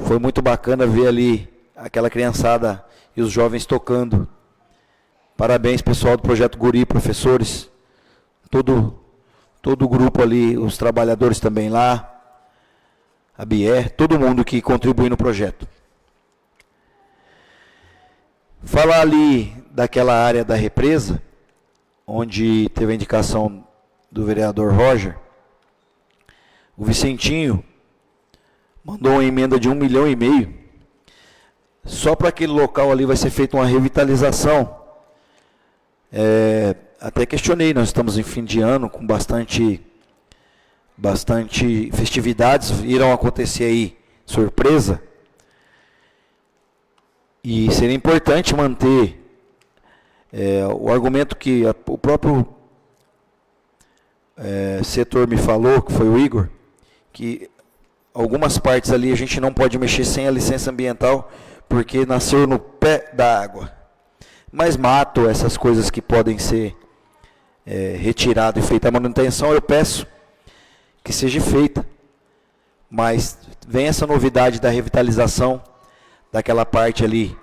Foi muito bacana ver ali aquela criançada e os jovens tocando. Parabéns, pessoal do projeto Guri, professores, todo o grupo ali, os trabalhadores também lá, a Bier, todo mundo que contribui no projeto. Falar ali daquela área da represa, onde teve a indicação do vereador Roger, o Vicentinho mandou uma emenda de 1,5 milhão. Só para aquele local ali vai ser feita uma revitalização. até questionei, nós estamos em fim de ano com bastante festividades, irão acontecer aí surpresa, e seria importante manter o argumento que o próprio setor me falou, que foi o Igor, que algumas partes ali a gente não pode mexer sem a licença ambiental, porque nasceu no pé da água. Mas mato, essas coisas que podem ser retirado e feita a manutenção, eu peço que seja feita. Mas vem essa novidade da revitalização daquela parte ali,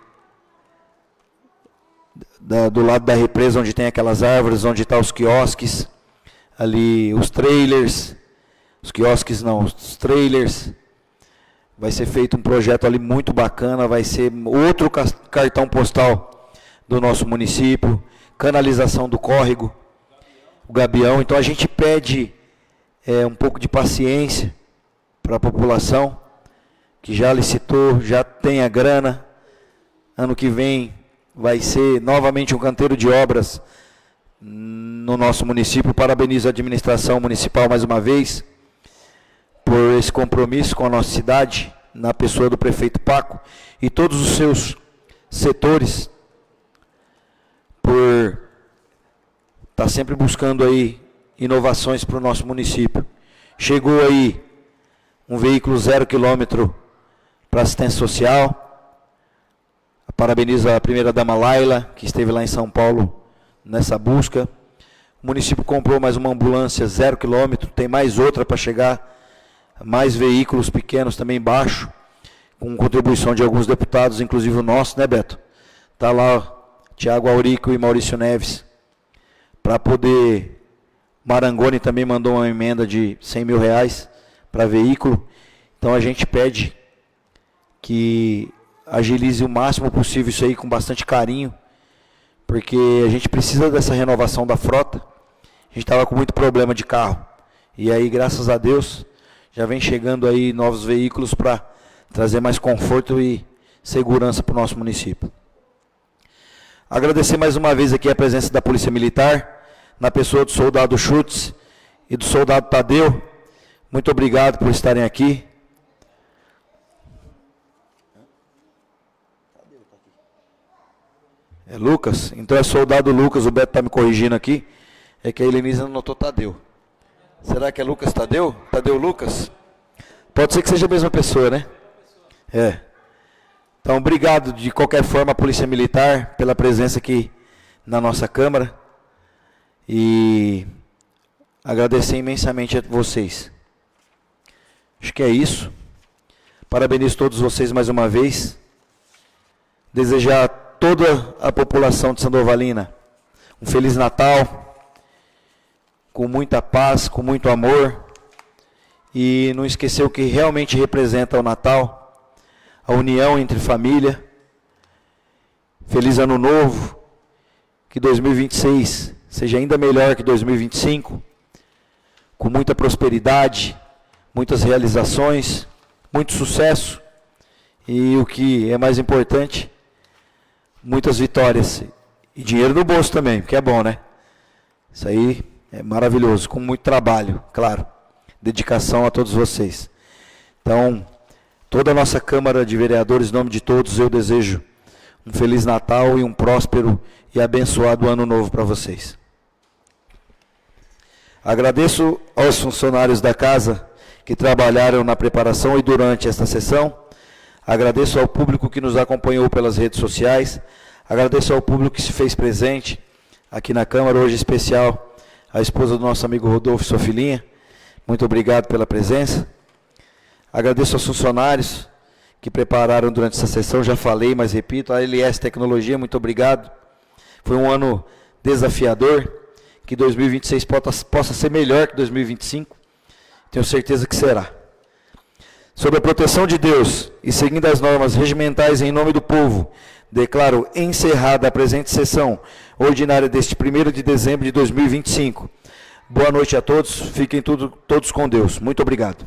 do lado da represa, onde tem aquelas árvores, onde estão os quiosques, ali os trailers, os quiosques não, os trailers. Vai ser feito um projeto ali muito bacana, vai ser outro cartão postal do nosso município, canalização do córrego, o Gabião. Então a gente pede um pouco de paciência para a população, que já licitou, já tem a grana. Ano que vem vai ser novamente um canteiro de obras no nosso município. Parabenizo a administração municipal mais uma vez por esse compromisso com a nossa cidade, na pessoa do prefeito Paco e todos os seus setores, por estar sempre buscando aí inovações para o nosso município. Chegou aí um veículo 0 km para assistência social. Parabenizo a primeira-dama Laila, que esteve lá em São Paulo nessa busca. O município comprou mais uma ambulância 0 km, tem mais outra para chegar, mais veículos pequenos também embaixo, com contribuição de alguns deputados, inclusive o nosso, né, Beto? Está lá Tiago Aurico e Maurício Neves, para poder... Marangoni também mandou uma emenda de R$100 mil para veículo. Então a gente pede que agilize o máximo possível isso aí, com bastante carinho, porque a gente precisa dessa renovação da frota. A gente estava com muito problema de carro, e aí, graças a Deus, já vem chegando aí novos veículos para trazer mais conforto e segurança para o nosso município. Agradecer mais uma vez aqui a presença da Polícia Militar, na pessoa do soldado Schutz e do soldado Tadeu. Muito obrigado por estarem aqui. É Lucas? Então é soldado Lucas, o Beto está me corrigindo aqui. É que a Helenise não notou Tadeu. Será que é Lucas Tadeu? Tadeu Lucas? Pode ser que seja a mesma pessoa, né? Então, obrigado de qualquer forma, a Polícia Militar, pela presença aqui na nossa Câmara. E agradecer imensamente a vocês. Acho que é isso. Parabenizo todos vocês mais uma vez. Desejar a toda a população de Sandovalina um Feliz Natal, com muita paz, com muito amor. E não esquecer o que realmente representa o Natal, a união entre família. Feliz Ano Novo, que 2026 seja ainda melhor que 2025, com muita prosperidade, muitas realizações, muito sucesso e, o que é mais importante, muitas vitórias e dinheiro no bolso também, que é bom, né? Isso aí é maravilhoso, com muito trabalho, claro, dedicação a todos vocês. Então, toda a nossa Câmara de Vereadores, em nome de todos, eu desejo um Feliz Natal e um próspero e abençoado Ano Novo para vocês. Agradeço aos funcionários da casa que trabalharam na preparação e durante esta sessão. Agradeço ao público que nos acompanhou pelas redes sociais. Agradeço ao público que se fez presente aqui na Câmara, hoje especial, a esposa do nosso amigo Rodolfo e sua filhinha. Muito obrigado pela presença. Agradeço aos funcionários que prepararam durante essa sessão, já falei, mas repito, a LS Tecnologia, muito obrigado. Foi um ano desafiador, que 2026 possa ser melhor que 2025, tenho certeza que será. Sob a proteção de Deus e seguindo as normas regimentais em nome do povo, declaro encerrada a presente sessão ordinária deste 1º de dezembro de 2025. Boa noite a todos, fiquem todos com Deus. Muito obrigado.